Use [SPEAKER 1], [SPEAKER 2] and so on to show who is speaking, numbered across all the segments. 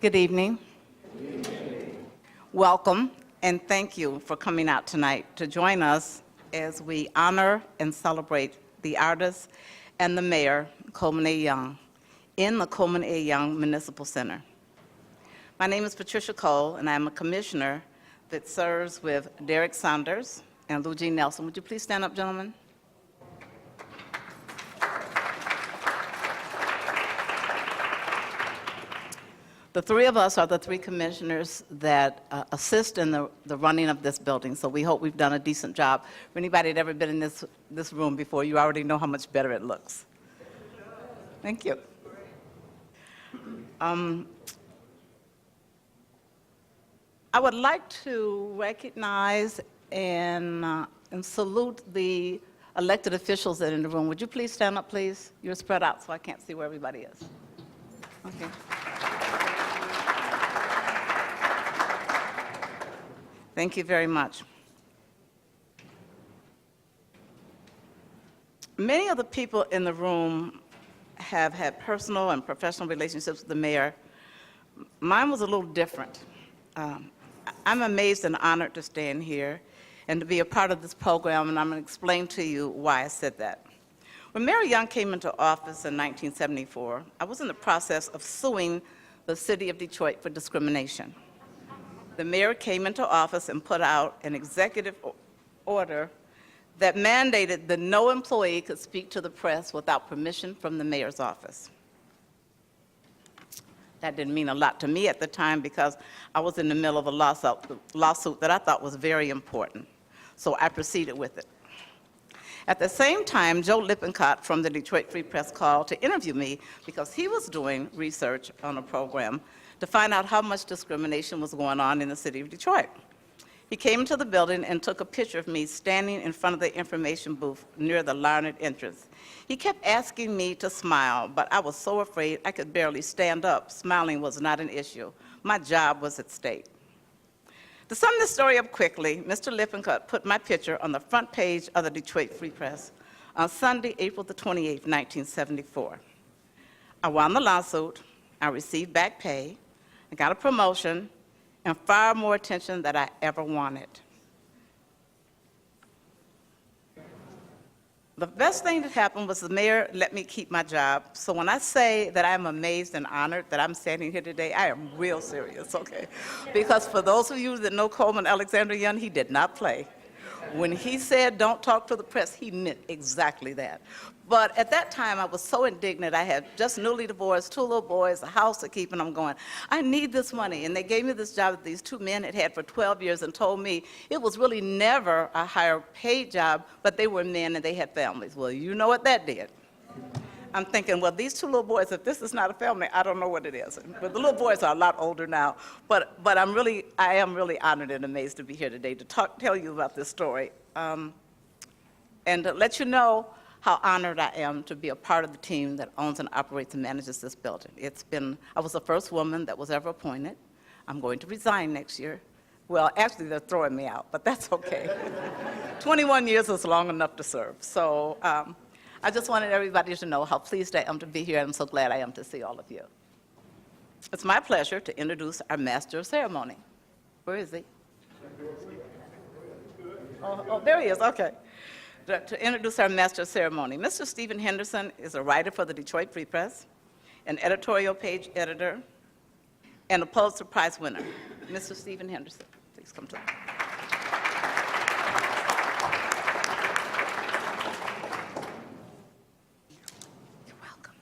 [SPEAKER 1] Good evening. Welcome, and thank you for coming out tonight to join us as we honor and celebrate the artist and the mayor, Coleman A. Young, in the Coleman A. Young Municipal Center. My name is Patricia Cole, and I'm a commissioner that serves with Derek Saunders and Lou Jean Nelson. Would you please stand up, gentlemen? The three of us are the three commissioners that assist in the running of this building, so we hope we've done a decent job. For anybody that ever been in this room before, you already know how much better it looks. Thank you. I would like to recognize and salute the elected officials that are in the room. Would you please stand up, please? You're spread out, so I can't see where everybody is. Okay. Thank you very much. Many of the people in the room have had personal and professional relationships with the mayor. Mine was a little different. I'm amazed and honored to stand here and to be a part of this program, and I'm going to explain to you why I said that. When Mayor Young came into office in 1974, I was in the process of suing the city of Detroit for discrimination. The mayor came into office and put out an executive order that mandated that no employee could speak to the press without permission from the mayor's office. That didn't mean a lot to me at the time because I was in the middle of a lawsuit that I thought was very important. So I proceeded with it. At the same time, Joe Lippincott from the Detroit Free Press called to interview me because he was doing research on a program to find out how much discrimination was going on in the city of Detroit. He came to the building and took a picture of me standing in front of the information booth near the Larned entrance. He kept asking me to smile, but I was so afraid I could barely stand up. Smiling was not an issue. My job was at stake. To sum this story up quickly, Mr. Lippincott put my picture on the front page of the Detroit Free Press on Sunday, April the 28th, 1974. I won the lawsuit, I received back pay, I got a promotion, and far more attention than I ever wanted. The best thing that happened was the mayor let me keep my job. So when I say that I'm amazed and honored that I'm standing here today, I am real serious, okay? Because for those of you that know Coleman Alexander Young, he did not play. When he said don't talk to the press, he meant exactly that. But at that time, I was so indignant. I had just newly divorced, 2 little boys, a house to keep, and I'm going, I need this money. And they gave me this job that these 2 men had had for 12 years and told me it was really never a higher paid job, but they were men and they had families. Well, you know what that did. I'm thinking, well, these 2 little boys, if this is not a family, I don't know what it is. But the little boys are a lot older now. But I am really honored and amazed to be here today to tell you about this story. And to let you know how honored I am to be a part of the team that owns and operates and manages this building. I was the first woman that was ever appointed. I'm going to resign next year. Well, actually, they're throwing me out, but that's okay. 21 years is long enough to serve. So I just wanted everybody to know how pleased I am to be here, and I'm so glad I am to see all of you. It's my pleasure to introduce our Master of Ceremony. Where is he? Oh, there he is, okay. To introduce our Master of Ceremony. Mr. Stephen Henderson is a writer for the Detroit Free Press, an editorial page editor, and a Pulitzer Prize winner. Mr. Stephen Henderson, please come to the podium. You're welcome.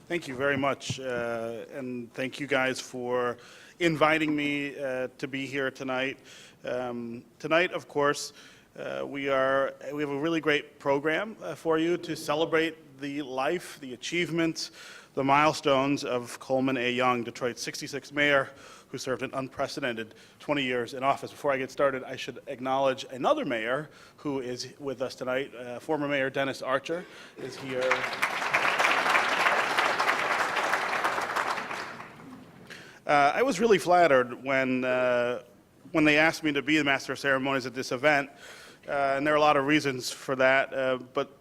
[SPEAKER 2] Thank you very much, and thank you guys for inviting me to be here tonight. Tonight, of course, we have a really great program for you to celebrate the life, the achievements, the milestones of Coleman A. Young, Detroit's 66th mayor, who served an unprecedented 20 years in office. Before I get started, I should acknowledge another mayor who is with us tonight. Former Mayor Dennis Archer is here. I was really flattered when they asked me to be the Master of Ceremonies at this event And there are a lot of reasons for that, but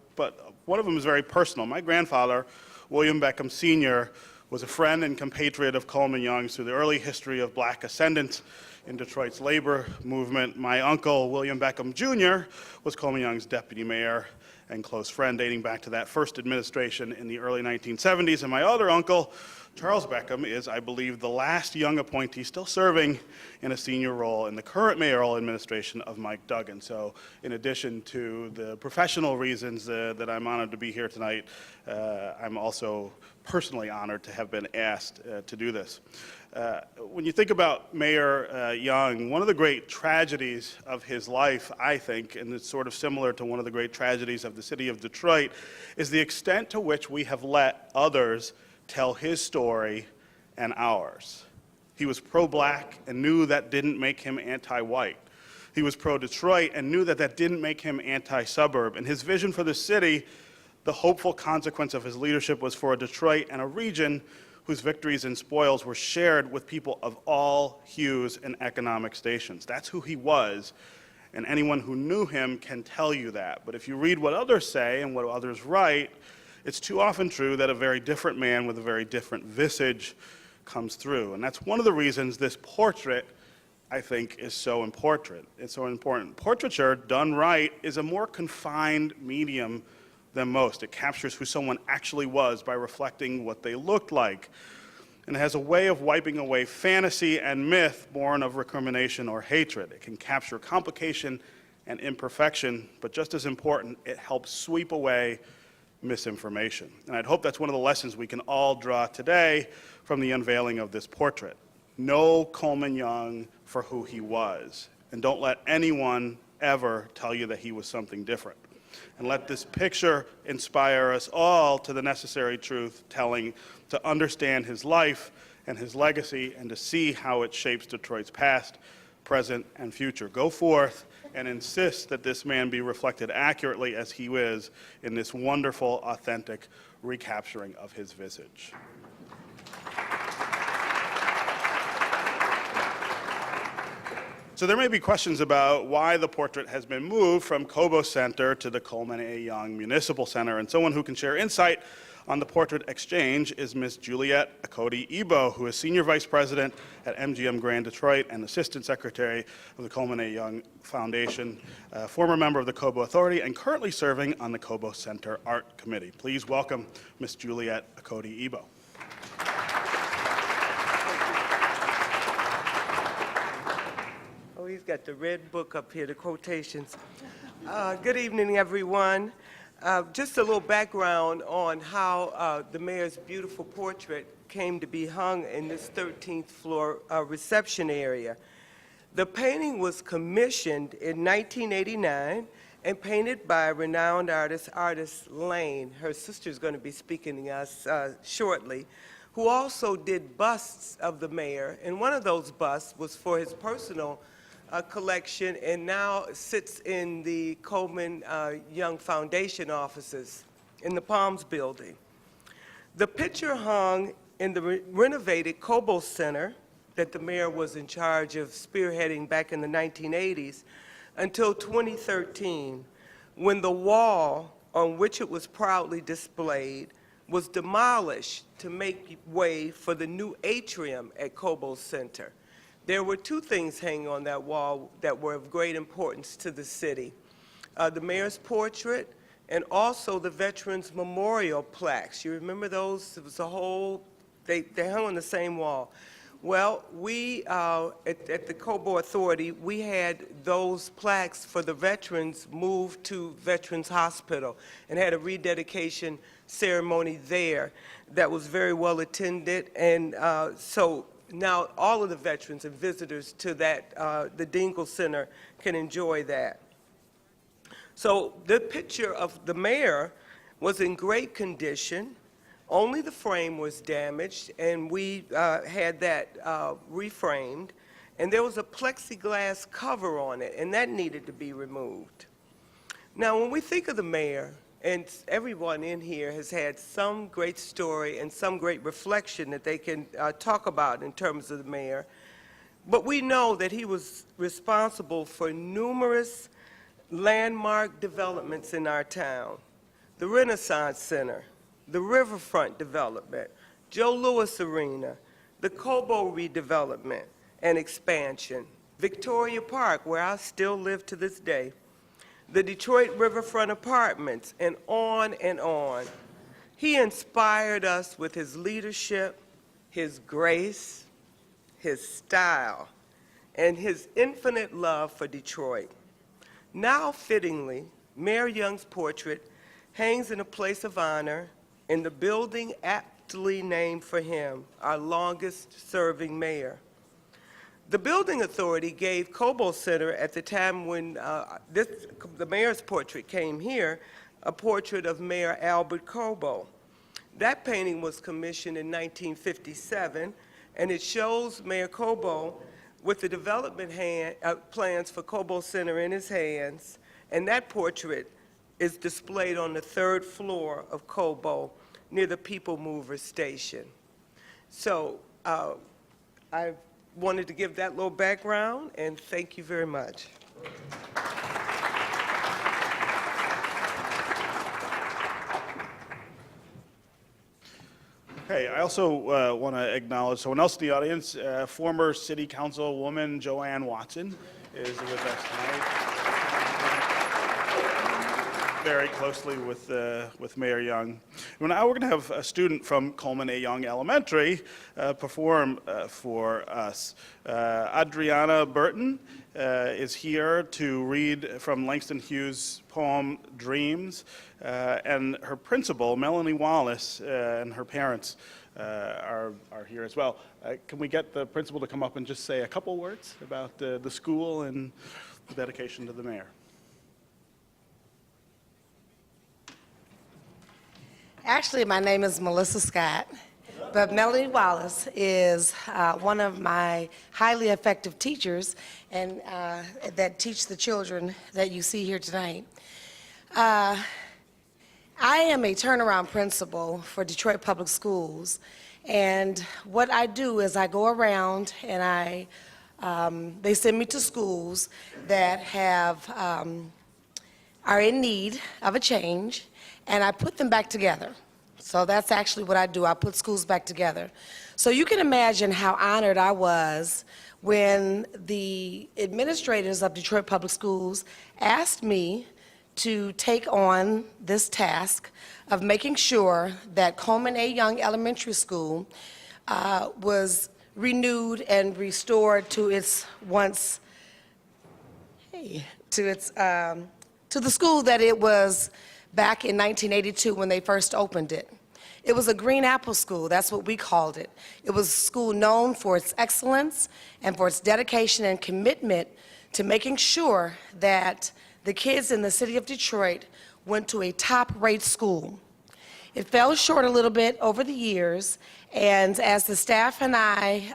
[SPEAKER 2] one of them is very personal. My grandfather, William Beckham Sr., was a friend and compatriot of Coleman Young's through the early history of black ascendance in Detroit's labor movement. My uncle, William Beckham Jr., was Coleman Young's deputy mayor and close friend dating back to that first administration in the early 1970s. And my other uncle, Charles Beckham, is, I believe, the last young appointee still serving in a senior role in the current mayoral administration of Mike Duggan. So in addition to the professional reasons that I'm honored to be here tonight, I'm also personally honored to have been asked to do this. When you think about Mayor Young, one of the great tragedies of his life, I think, and it's sort of similar to one of the great tragedies of the city of Detroit, is the extent to which we have let others tell his story and ours. He was pro-black and knew that didn't make him anti-white. He was pro-Detroit and knew that that didn't make him anti-suburb. And his vision for the city, the hopeful consequence of his leadership, was for a Detroit and a region whose victories and spoils were shared with people of all hues and economic stations. That's who he was, and anyone who knew him can tell you that. But if you read what others say and what others write, it's too often true that a very different man with a very different visage comes through. And that's one of the reasons this portrait, I think, is so important. It's so important. Portraiture, done right, is a more confined medium than most. It captures who someone actually was by reflecting what they looked like. And it has a way of wiping away fantasy and myth born of recrimination or hatred. It can capture complication and imperfection, but just as important, it helps sweep away misinformation. And I'd hope that's one of the lessons we can all draw today from the unveiling of this portrait. Know Coleman Young for who he was, and don't let anyone ever tell you that he was something different. And let this picture inspire us all to the necessary truth-telling, to understand his life and his legacy, and to see how it shapes Detroit's past, present, and future. Go forth and insist that this man be reflected accurately as he is in this wonderful, authentic recapturing of his visage. So there may be questions about why the portrait has been moved from Cobo Center to the Coleman A. Young Municipal Center, and someone who can share insight on the portrait exchange is Ms. Juliet Akodi-Ebo, who is Senior Vice President at MGM Grand Detroit and Assistant Secretary of the Coleman A. Young Foundation, former member of the Cobo Authority, and currently serving on the Cobo Center Art Committee. Please welcome Ms. Juliet Akodi-Ebo.
[SPEAKER 3] Oh, he's got the red book up here, the quotations. Good evening, everyone. Just a little background on how the mayor's beautiful portrait came to be hung in this 13th floor reception area. The painting was commissioned in 1989 and painted by renowned artist Lane. Her sister's going to be speaking to us shortly, who also did busts of the mayor. And one of those busts was for his personal collection and now sits in the Coleman Young Foundation offices in the Palms building. The picture hung in the renovated Cobo Center that the mayor was in charge of spearheading back in the 1980s until 2013, when the wall on which it was proudly displayed was demolished to make way for the new atrium at Cobo Center. There were two things hanging on that wall that were of great importance to the city. The mayor's portrait and also the Veterans Memorial plaques. You remember those? It was a whole, they hung on the same wall. Well, we, at the Cobo Authority, we had those plaques for the veterans moved to Veterans Hospital and had a rededication ceremony there that was very well attended. And so now all of the veterans and visitors to that, the Dingle Center can enjoy that. So the picture of the mayor was in great condition. Only the frame was damaged, and we had that reframed. And there was a plexiglass cover on it, and that needed to be removed. Now, when we think of the mayor, and everyone in here has had some great story and some great reflection that they can talk about in terms of the mayor. But we know that he was responsible for numerous landmark developments in our town: the Renaissance Center, the Riverfront Development, Joe Louis Arena, the Cobo redevelopment and expansion, Victoria Park, where I still live to this day, the Detroit Riverfront Apartments, and on and on. He inspired us with his leadership, his grace, his style, and his infinite love for Detroit. Now, fittingly, Mayor Young's portrait hangs in a place of honor in the building aptly named for him, our longest-serving mayor. The building authority gave Cobo Center, at the time when the mayor's portrait came here, a portrait of Mayor Albert Cobo. That painting was commissioned in 1957, and it shows Mayor Cobo with the development plans for Cobo Center in his hands, and that portrait is displayed on the 3rd floor of Cobo near the People Mover station. So I wanted to give that little background, and thank you very much.
[SPEAKER 2] Okay, I also want to acknowledge someone else in the audience. Former City Councilwoman Joanne Watson is with us tonight. Very closely with Mayor Young. Well, now we're going to have a student from Coleman A. Young Elementary perform for us. Adriana Burton is here to read from Langston Hughes' poem Dreams, and her principal, Melanie Wallace, and her parents are here as well. Can we get the principal to come up and just say a couple words about the school and the dedication to the mayor?
[SPEAKER 4] Actually, my name is Melissa Scott, but Melanie Wallace is one of my highly effective teachers and that teach the children that you see here tonight. I am a turnaround principal for Detroit Public Schools, and what I do is I go around and they send me to schools that are in need of a change, and I put them back together. So that's actually what I do. I put schools back together. So you can imagine how honored I was when the administrators of Detroit Public Schools asked me to take on this task of making sure that Coleman A. Young Elementary School was renewed and restored to its to the school that it was back in 1982 when they first opened it. It was a green apple school, that's what we called it. It was a school known for its excellence and for its dedication and commitment to making sure that the kids in the city of Detroit went to a top-rate school. It fell short a little bit over the years, and as the staff and I,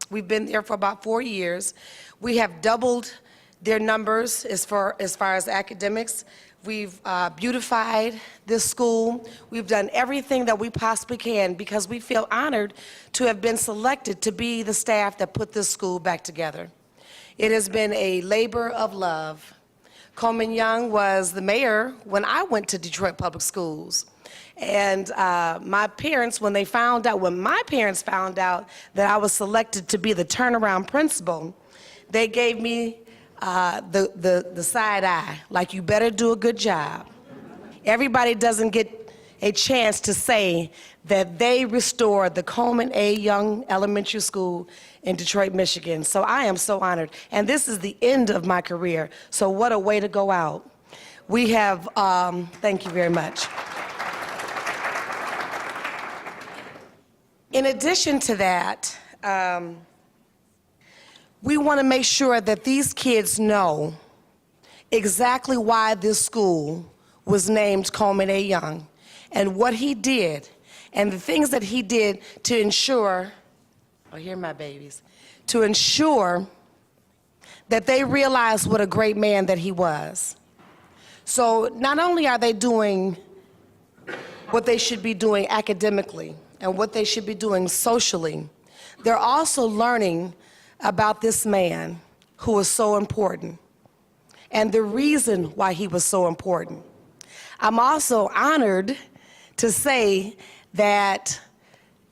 [SPEAKER 4] we've been there for about 4 years, we have doubled their numbers as far as academics. We've beautified this school. We've done everything that we possibly can because we feel honored to have been selected to be the staff that put this school back together. It has been a labor of love. Coleman Young was the mayor when I went to Detroit Public Schools. And my parents, when my parents found out that I was selected to be the turnaround principal, they gave me the side eye, like, you better do a good job. Everybody doesn't get a chance to say that they restored the Coleman A. Young Elementary School in Detroit, Michigan. So I am so honored. And this is the end of my career. So what a way to go out. We have, thank you very much. In addition to that, we want to make sure that these kids know exactly why this school was named Coleman A. Young and what he did and the things that he did to ensure, oh, here are my babies, to ensure that they realize what a great man that he was. So not only are they doing what they should be doing academically and what they should be doing socially, they're also learning about this man who is so important. and the reason why he was so important. I'm also honored to say that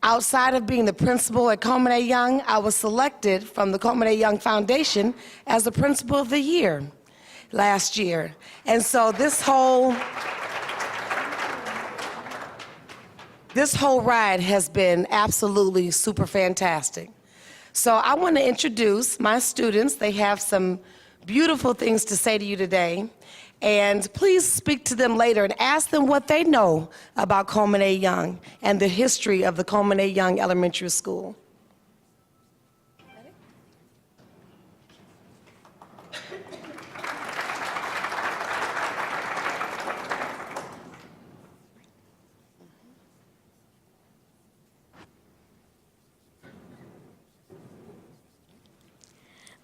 [SPEAKER 4] outside of being the principal at Coleman A. Young, I was selected from the Coleman A. Young Foundation as the Principal of the Year last year. And so this whole ride has been absolutely super fantastic. So I want to introduce my students. They have some beautiful things to say to you today. And please speak to them later and ask them what they know about Coleman A. Young and the history of the Coleman A. Young Elementary School.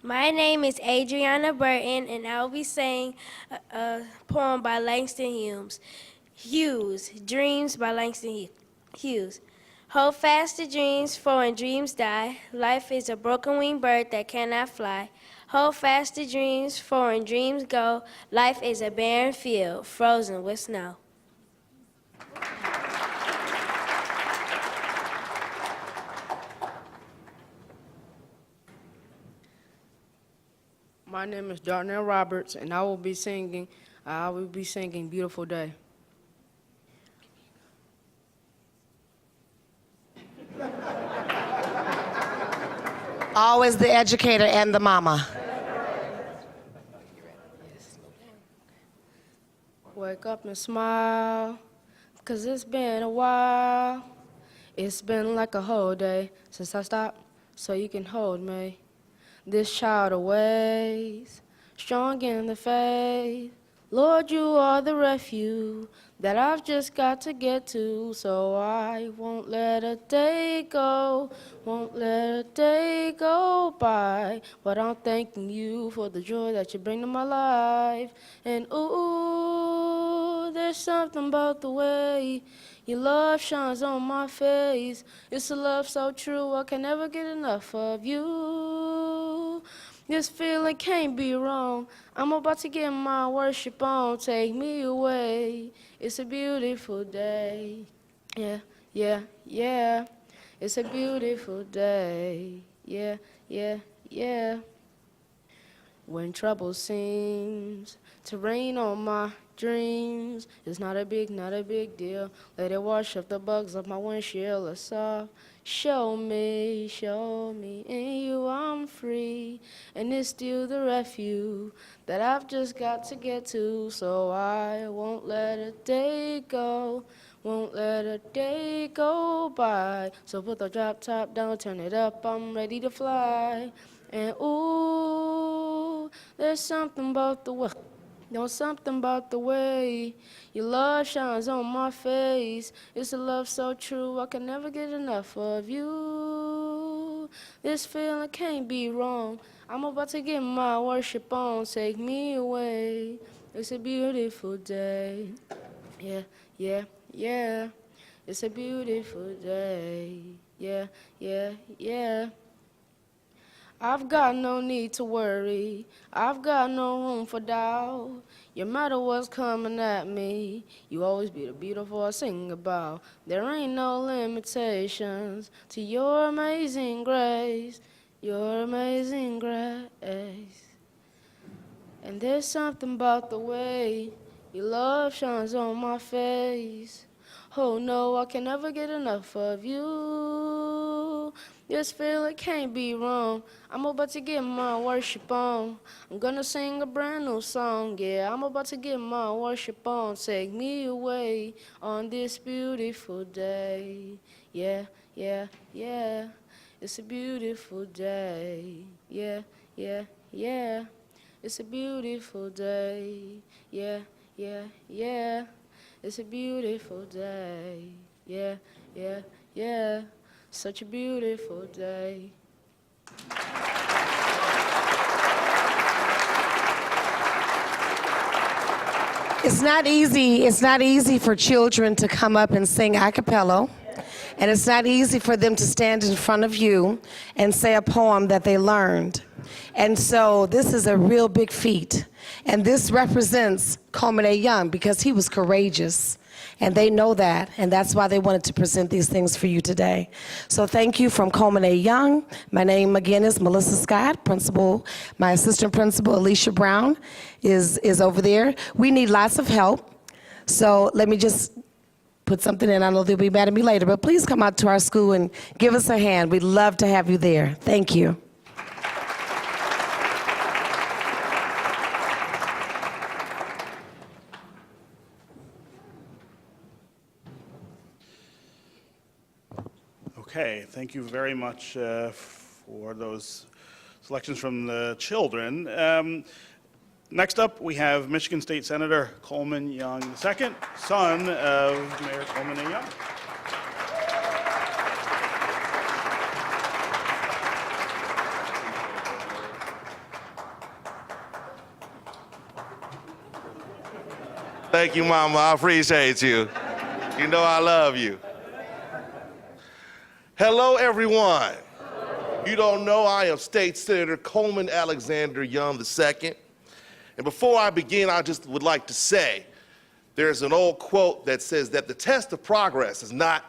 [SPEAKER 5] My name is Adriana Burton, and I will be saying a poem by Langston Hughes, Dreams by Langston Hughes. Hold fast to dreams, for when dreams die, life is a broken-winged bird that cannot fly. Hold fast to dreams, for when dreams go, life is a barren field, frozen with snow.
[SPEAKER 6] My name is Darnell Roberts, and I will be singing Beautiful Day.
[SPEAKER 4] Always the educator and the mama.
[SPEAKER 6] Wake up and smile, 'cause it's been a while. It's been like a whole day since I stopped, so you can hold me. This child aways, strong in the faith. Lord, you are the refuge that I've just got to get to, so I won't let a day go, won't let a day go by. But I'm thanking you for the joy that you bring to my life. And ooh, there's something about the way your love shines on my face. It's a love so true, I can never get enough of you. This feeling can't be wrong. I'm about to get my worship on. Take me away. It's a beautiful day. Yeah, yeah, yeah. It's a beautiful day. Yeah, yeah, yeah. When trouble seems to rain on my dreams, it's not a big deal. Let it wash up the bugs off my windshield. It's soft. Show me, in you I'm free. And it's still the refuge that I've just got to get to. So I won't let a day go, won't let a day go by. So put the drop top down, turn it up, I'm ready to fly. And ooh, there's something about the way. Know something about the way your love shines on my face. It's a love so true, I can never get enough of you. This feeling can't be wrong. I'm about to get my worship on. Take me away. It's a beautiful day. Yeah, yeah, yeah. It's a beautiful day. Yeah, yeah, yeah. I've got no need to worry. I've got no room for doubt. No matter what's coming at me, you always be the beautiful I sing about. There ain't no limitations to your amazing grace, your amazing grace. And there's something about the way your love shines on my face. Oh no, I can never get enough of you. This feeling can't be wrong. I'm about to get my worship on. I'm gonna sing a brand new song, yeah. I'm about to get my worship on. Take me away on this beautiful day. Yeah, yeah, yeah. It's a beautiful day. Yeah, yeah, yeah. It's a beautiful day. Yeah, yeah, yeah. It's a beautiful day. Yeah, yeah, yeah. Such a beautiful day.
[SPEAKER 4] It's not easy for children to come up and sing a cappella. And it's not easy for them to stand in front of you and say a poem that they learned. And so this is a real big feat. And this represents Coleman A. Young because he was courageous. And they know that, and that's why they wanted to present these things for you today. So thank you from Coleman A. Young. My name again is Melissa Scott, principal. My assistant principal, Alicia Brown, is over there. We need lots of help. So let me just put something in. I know they'll be mad at me later, but please come out to our school and give us a hand. We'd love to have you there. Thank you.
[SPEAKER 2] Okay, thank you very much for those selections from the children. Next up, we have Michigan State Senator Coleman Young II, son of Mayor Coleman A. Young.
[SPEAKER 7] Thank you, Mama. I appreciate you. You know I love you. Hello, everyone. You don't know I am State Senator Coleman Alexander Young II. And before I begin, I just would like to say, there's an old quote that says that the test of progress is not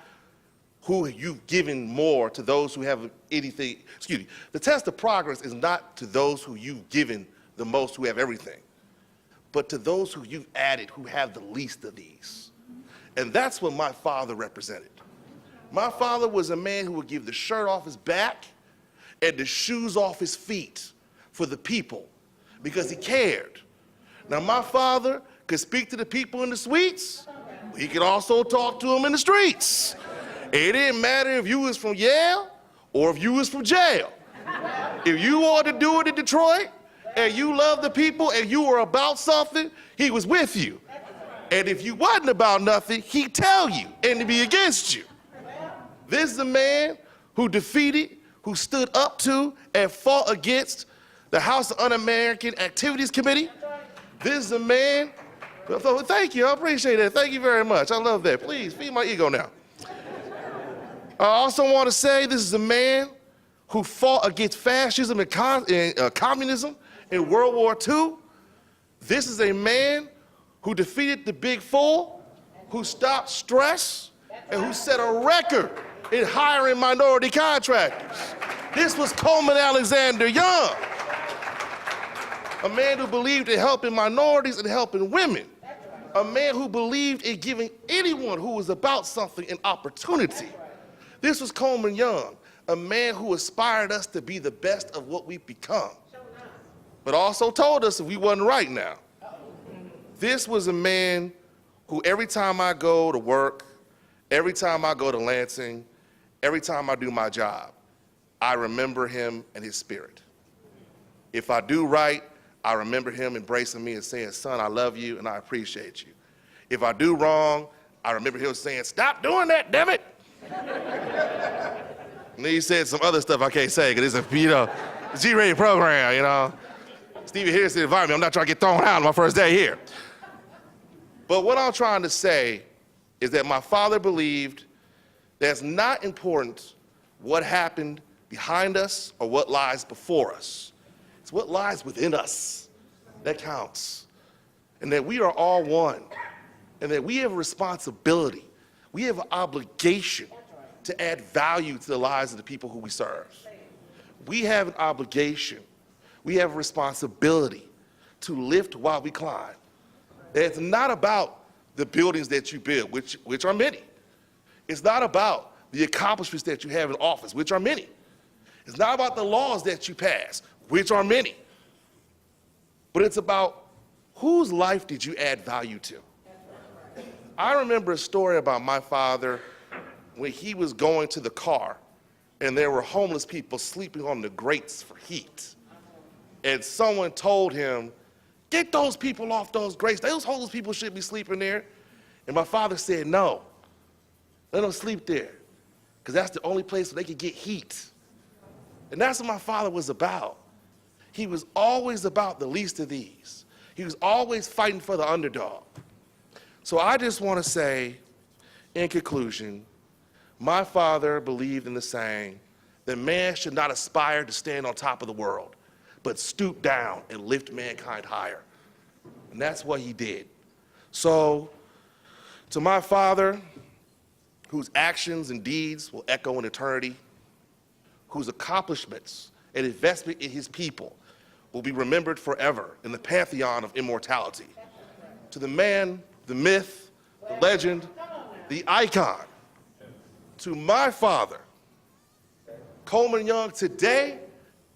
[SPEAKER 7] who you've given more to those who have anything, excuse me, the test of progress is not to those who you've given the most, who have everything, but to those who you've added, who have the least of these. And that's what my father represented. My father was a man who would give the shirt off his back and the shoes off his feet for the people because he cared. Now, my father could speak to the people in the suites. He could also talk to them in the streets. It didn't matter if you was from Yale or if you was from jail. If you wanted to do it in Detroit and you loved the people and you were about something, he was with you. And if you wasn't about nothing, he'd tell you and he'd be against you. This is a man who defeated, who stood up to, and fought against the House of Un-American Activities Committee. This is a man, thank you, I appreciate that. Thank you very much, I love that. Please, feed my ego now. I also want to say this is a man who fought against fascism and communism in World War II. This is a man who defeated the Big Four, who stopped stress, and who set a record in hiring minority contractors. This was Coleman Alexander Young, a man who believed in helping minorities and helping women, a man who believed in giving anyone who was about something an opportunity. This was Coleman Young, a man who aspired us to be the best of what we've become, but also told us if we wasn't right now. This was a man who every time I go to work, every time I go to Lansing, every time I do my job, I remember him and his spirit. If I do right, I remember him embracing me and saying, son, I love you and I appreciate you. If I do wrong, I remember him saying, stop doing that, damn it. And then he said some other stuff I can't say because it's a G-rated program, you know. Stevie here's the environment. I'm not trying to get thrown out on my first day here. But what I'm trying to say is that my father believed that it's not important what happened behind us or what lies before us. It's what lies within us that counts. And that we are all one. And that we have a responsibility. We have an obligation to add value to the lives of the people who we serve. We have an obligation. We have a responsibility to lift while we climb. It's not about the buildings that you build, which are many. It's not about the accomplishments that you have in office, which are many. It's not about the laws that you pass, which are many. But it's about whose life did you add value to? I remember a story about my father when he was going to the car and there were homeless people sleeping on the grates for heat. And someone told him, get those people off those grates. Those homeless people should be sleeping there. And my father said, no, let them sleep there, because that's the only place where they could get heat. And that's what my father was about. He was always about the least of these. He was always fighting for the underdog. So I just want to say, in conclusion, my father believed in the saying that man should not aspire to stand on top of the world, but stoop down and lift mankind higher. And that's what he did. So, to my father, whose actions and deeds will echo in eternity, whose accomplishments and investment in his people will be remembered forever in the pantheon of immortality. To the man, the myth, the legend, the icon, to my father, Coleman Young today,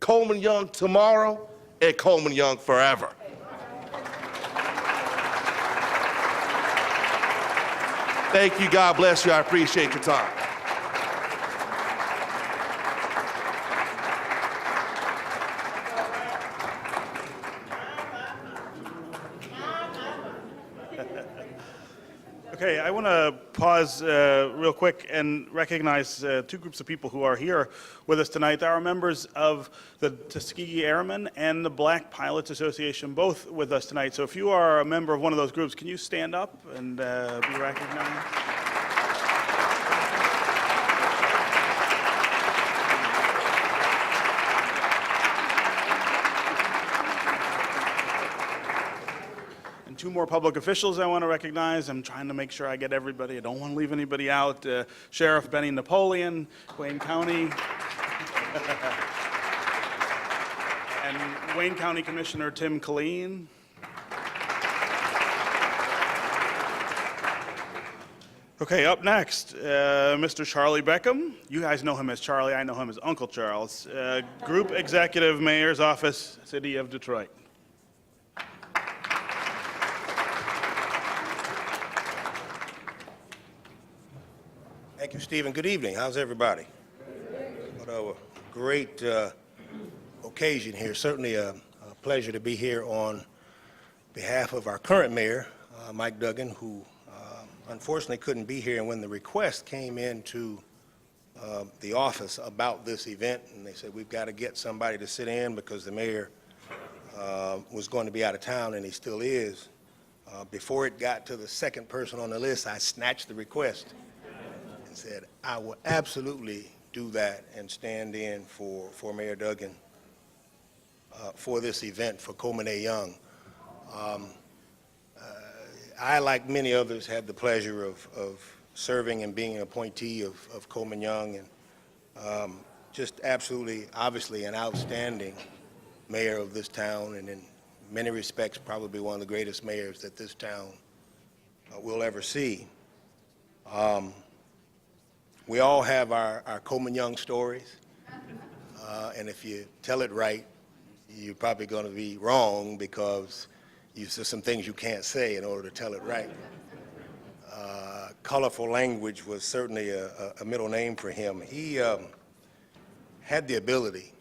[SPEAKER 7] Coleman Young tomorrow, and Coleman Young forever. Thank you, God bless you, I appreciate your time.
[SPEAKER 2] Okay, I want to pause real quick and recognize two groups of people who are here with us tonight. There are members of the Tuskegee Airmen and the Black Pilots Association, both with us tonight. So if you are a member of one of those groups, can you stand up and be recognized? Two more public officials I want to recognize. I'm trying to make sure I get everybody. I don't want to leave anybody out. Sheriff Benny Napoleon, Wayne County. And Wayne County Commissioner Tim Killeen. Okay, up next, Mr. Charlie Beckham. You guys know him as Charlie. I know him as Uncle Charles. Group Executive Mayor's Office, City of Detroit.
[SPEAKER 8] Thank you, Stephen. Good evening. How's everybody? What a great occasion here. Certainly a pleasure to be here on behalf of our current mayor, Mike Duggan, who unfortunately couldn't be here. And when the request came into the office about this event, and they said, we've got to get somebody to sit in because the mayor was going to be out of town, and he still is. Before it got to the second person on the list, I snatched the request and said, I will absolutely do that and stand in for Mayor Duggan for this event for Coleman A. Young. I, like many others, had the pleasure of serving and being an appointee of Coleman Young, and just absolutely, obviously, an outstanding mayor of this town, and in many respects, probably one of the greatest mayors that this town will ever see. We all have our Coleman Young stories, and if you tell it right, you're probably going to be wrong because there's some things you can't say in order to tell it right. Colorful language was certainly a middle name for him. He had the ability,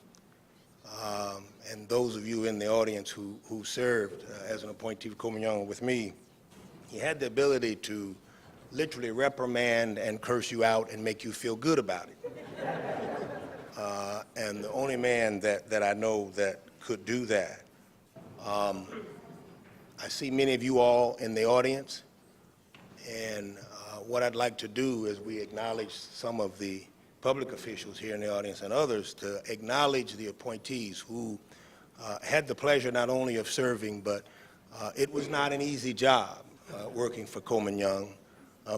[SPEAKER 8] and those of you in the audience who served as an appointee of Coleman Young with me, he had the ability to literally reprimand and curse you out and make you feel good about it. And the only man that I know that could do that. I see many of you all in the audience, and what I'd like to do is we acknowledge some of the public officials here in the audience and others to acknowledge the appointees who had the pleasure not only of serving, but it was not an easy job working for Coleman Young.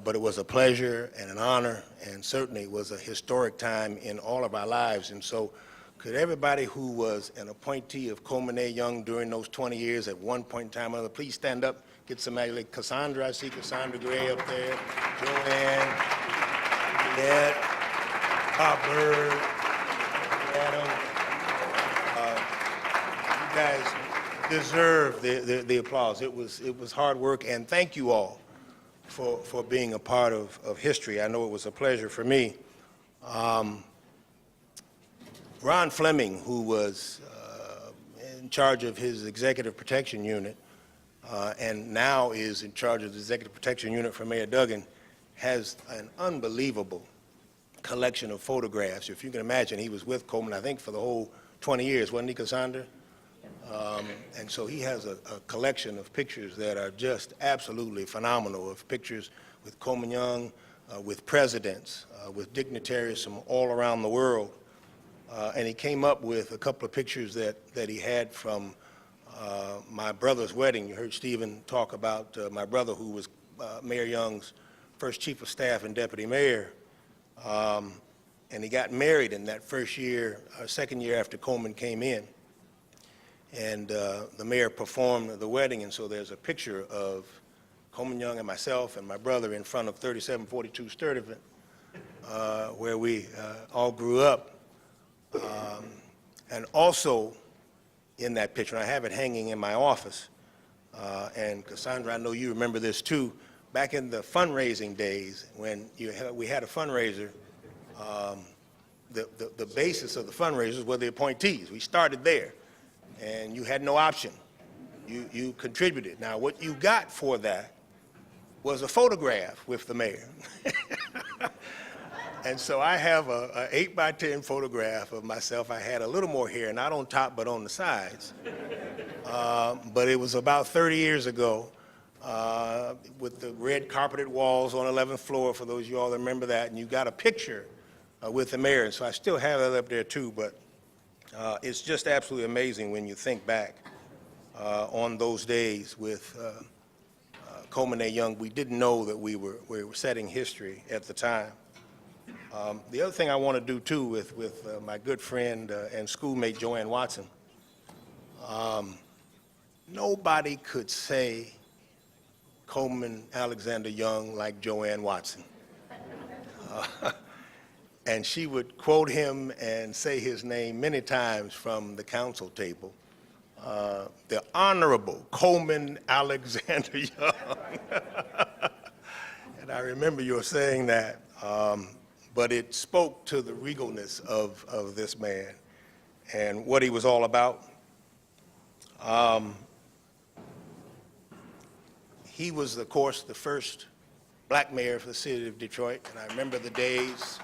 [SPEAKER 8] But it was a pleasure and an honor, and certainly was a historic time in all of our lives. And so could everybody who was an appointee of Coleman A. Young during those 20 years at one point in time or another, please stand up, get somebody like Cassandra. I see Cassandra Gray up there, Joanne, Juliette, Bob Bird, Adam. You guys deserve the applause. It was hard work, and thank you all for being a part of history. I know it was a pleasure for me. Ron Fleming, who was in charge of his executive protection unit and now is in charge of the executive protection unit for Mayor Duggan, has an unbelievable collection of photographs. If you can imagine, he was with Coleman, I think, for the whole 20 years, wasn't he, Cassandra? And so he has a collection of pictures that are just absolutely phenomenal, of pictures with Coleman Young, with presidents, with dignitaries from all around the world. And he came up with a couple of pictures that he had from my brother's wedding. You heard Stephen talk about my brother, who was Mayor Young's first chief of staff and deputy mayor. And he got married in that first year, second year after Coleman came in. And the mayor performed the wedding, and so there's a picture of Coleman Young and myself and my brother in front of 3742 Sturtevant, where we all grew up. And also in that picture, and I have it hanging in my office, and Cassandra, I know you remember this too, back in the fundraising days when we had a fundraiser, the basis of the fundraisers were the appointees. We started there, and you had no option. You contributed. Now, what you got for that was a photograph with the mayor. And so I have a 8x10 photograph of myself. I had a little more hair, not on top, but on the sides. But it was about 30 years ago, with the red carpeted walls on 11th floor, for those of you all that remember that, and you got a picture with the mayor. And so I still have that up there too, but it's just absolutely amazing when you think back on those days with Coleman A. Young. We didn't know that we were setting history at the time. The other thing I want to do too with my good friend and schoolmate Joanne Watson, nobody could say Coleman Alexander Young like Joanne Watson. And she would quote him and say his name many times from the council table. The Honorable Coleman Alexander Young. And I remember you saying that. But it spoke to the regalness of this man and what he was all about. He was, of course, the first black mayor for the city of Detroit, and I remember the days.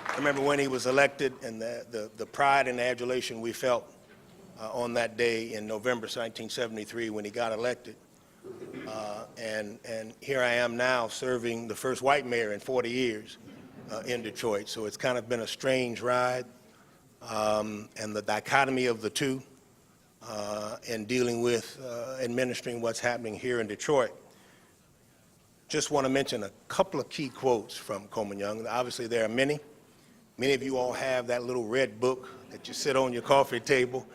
[SPEAKER 8] I remember when he was elected and the pride and adulation we felt on that day in November 1973 when he got elected. And here I am now serving the first white mayor in 40 years in Detroit. So it's kind of been a strange ride, and the dichotomy of the two in dealing with administering what's happening here in Detroit. Just want to mention a couple of key quotes from Coleman Young. Obviously, there are many. Many of you all have that little red book that you sit on your coffee table.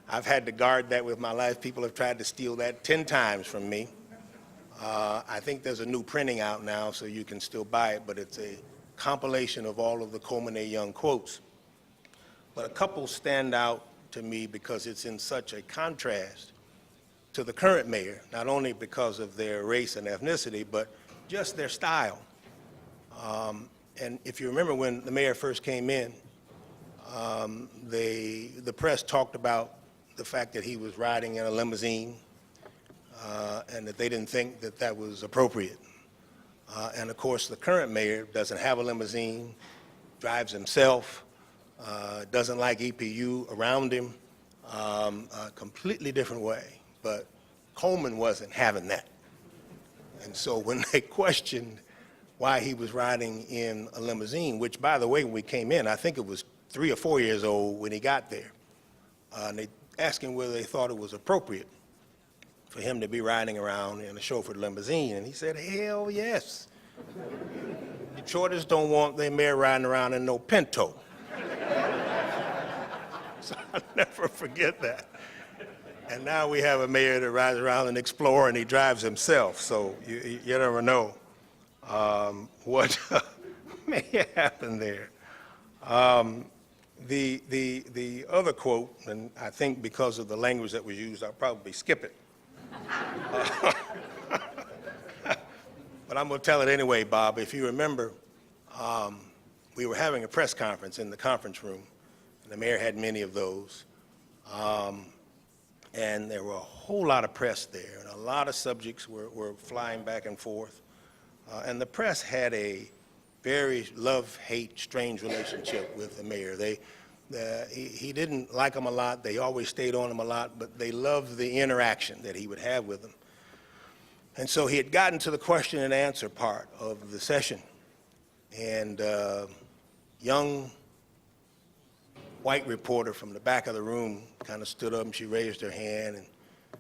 [SPEAKER 8] I've had to guard that with my life. People have tried to steal that 10 times from me. I think there's a new printing out now, so you can still buy it, but it's a compilation of all of the Coleman A. Young quotes. But a couple stand out to me because it's in such a contrast to the current mayor, not only because of their race and ethnicity, but just their style. And if you remember when the mayor first came in, the press talked about the fact that he was riding in a limousine, and that they didn't think that that was appropriate. And of course, the current mayor doesn't have a limousine, drives himself, doesn't like EPU around him, a completely different way. But Coleman wasn't having that. And so when they questioned why he was riding in a limousine, which, by the way, when we came in, I think it was 3 or 4 years old when he got there, and they asked him whether they thought it was appropriate for him to be riding around in a chauffeured limousine, and he said, hell yes. Detroiters don't want their mayor riding around in no Pinto. So I'll never forget that. And now we have a mayor that rides around in Explorer and he drives himself, so you never know what may happen there. The other quote, and I think because of the language that was used, I'll probably skip it. But I'm going to tell it anyway, Bob. If you remember, we were having a press conference in the conference room, and the mayor had many of those. And there were a whole lot of press there, and a lot of subjects were flying back and forth. And the press had a very love-hate, strange relationship with the mayor. He didn't like them a lot. They always stayed on him a lot, but they loved the interaction that he would have with them. And so he had gotten to the question and answer part of the session. And young white reporter from the back of the room kind of stood up and she raised her hand, and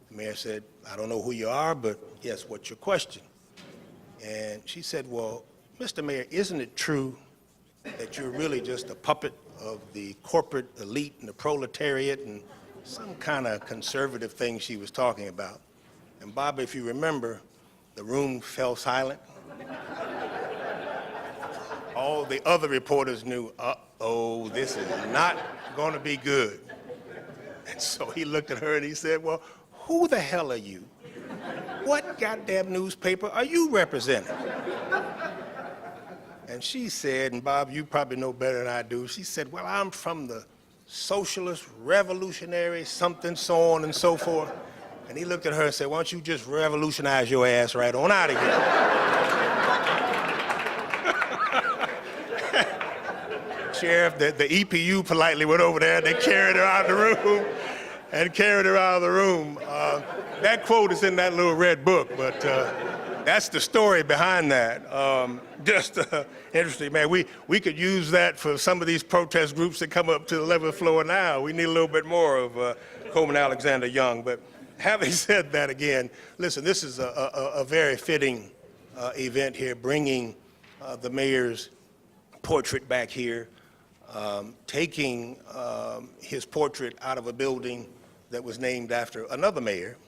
[SPEAKER 8] the mayor said, "I don't know who you are, but yes, what's your question?" And she said, "Well, Mr. Mayor, isn't it true that you're really just a puppet of the corporate elite and the proletariat and some kind of conservative thing she was talking about?" And Bob, if you remember, the room fell silent. All the other reporters knew, uh-oh, this is not going to be good. And so he looked at her and he said, "Well, who the hell are you? What goddamn newspaper are you representing?" And she said, and Bob, you probably know better than I do, she said, "Well, I'm from the socialist, revolutionary, something, so on and so forth." And he looked at her and said, "Why don't you just revolutionize your ass right on out of here?" Sheriff, the EPU politely went over there, and they carried her out of the room. That quote is in that little red book, but that's the story behind that. Just interesting, man. We could use that for some of these protest groups that come up to the 11th floor now. We need a little bit more of Coleman Alexander Young. But having said that again, listen, this is a very fitting event here, bringing the mayor's portrait back here, taking his portrait out of a building that was named after another mayor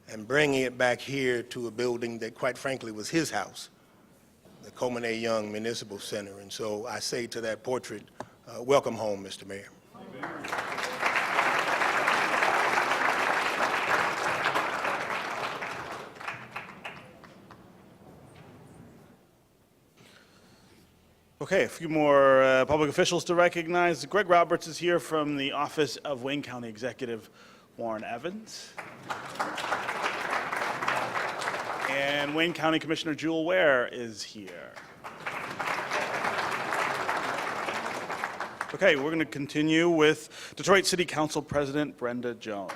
[SPEAKER 8] and bringing it back here to a building that, quite frankly, was his house, the Coleman A. Young Municipal Center. And so I say to that portrait, welcome home, Mr. Mayor.
[SPEAKER 2] Okay, a few more public officials to recognize. Greg Roberts is here from the Office of Wayne County Executive Warren Evans. And Wayne County Commissioner Jewel Ware is here. Okay, we're going to continue with Detroit City Council President Brenda Jones.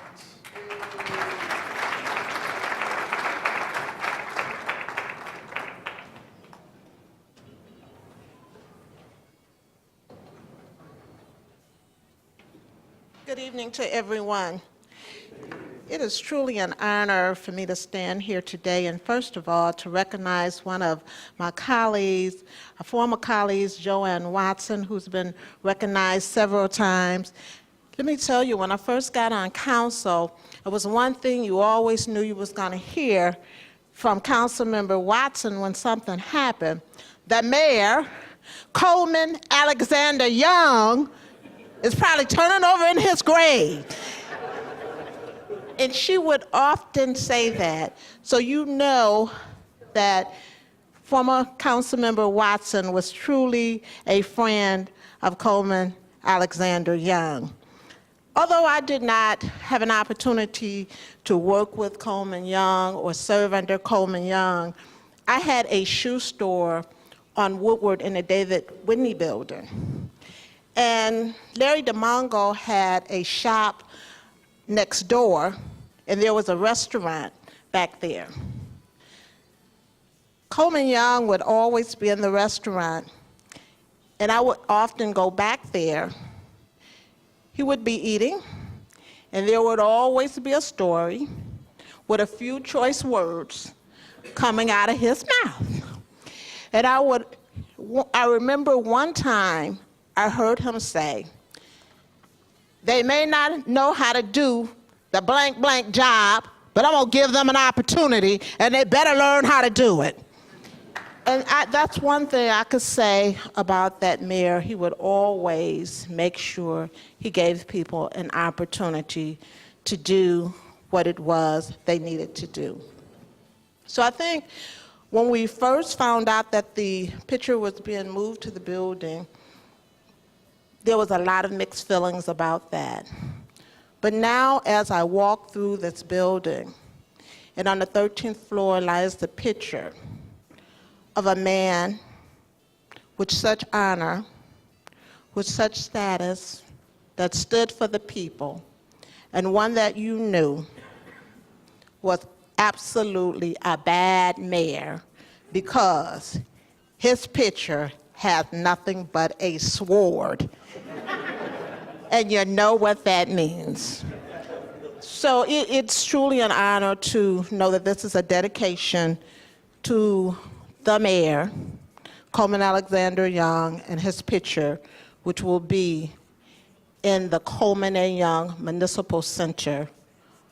[SPEAKER 9] Good evening to everyone. It is truly an honor for me to stand here today, and first of all, to recognize one of my colleagues, a former colleague, Joanne Watson, who's been recognized several times. Let me tell you, when I first got on council, it was one thing you always knew you was going to hear from Councilmember Watson when something happened. The mayor, Coleman Alexander Young, is probably turning over in his grave. And she would often say that. So you know that former Councilmember Watson was truly a friend of Coleman Alexander Young. Although I did not have an opportunity to work with Coleman Young or serve under Coleman Young, I had a shoe store on Woodward in the David Whitney building. And Larry DeMongo had a shop next door, and there was a restaurant back there. Coleman Young would always be in the restaurant, and I would often go back there. He would be eating, and there would always be a story with a few choice words coming out of his mouth. And I remember one time I heard him say, "They may not know how to do the blank blank job, but I'm gonna give them an opportunity and they better learn how to do it." And that's one thing I could say about that mayor. He would always make sure he gave people an opportunity to do what it was they needed to do. So I think when we first found out that the picture was being moved to the building, there was a lot of mixed feelings about that. But now as I walk through this building, and on the 13th floor lies the picture of a man with such honor, with such status, that stood for the people, and one that you knew was absolutely a bad mayor because his picture had nothing but a sword and you know what that means. So it's truly an honor to know that this is a dedication to the mayor, Coleman Alexander Young, and his picture, which will be in the Coleman A. Young Municipal Center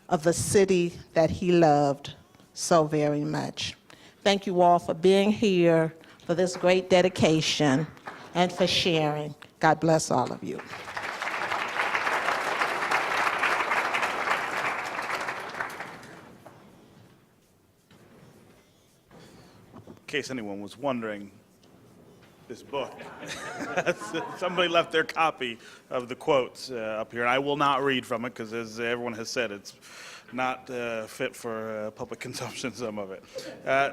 [SPEAKER 9] of the city that he loved so very much. Thank you all for being here, for this great dedication, and for sharing. God bless all of you.
[SPEAKER 2] In case anyone was wondering, this book, somebody left their copy of the quotes up here, and I will not read from it because, as everyone has said, it's not fit for public consumption, some of it.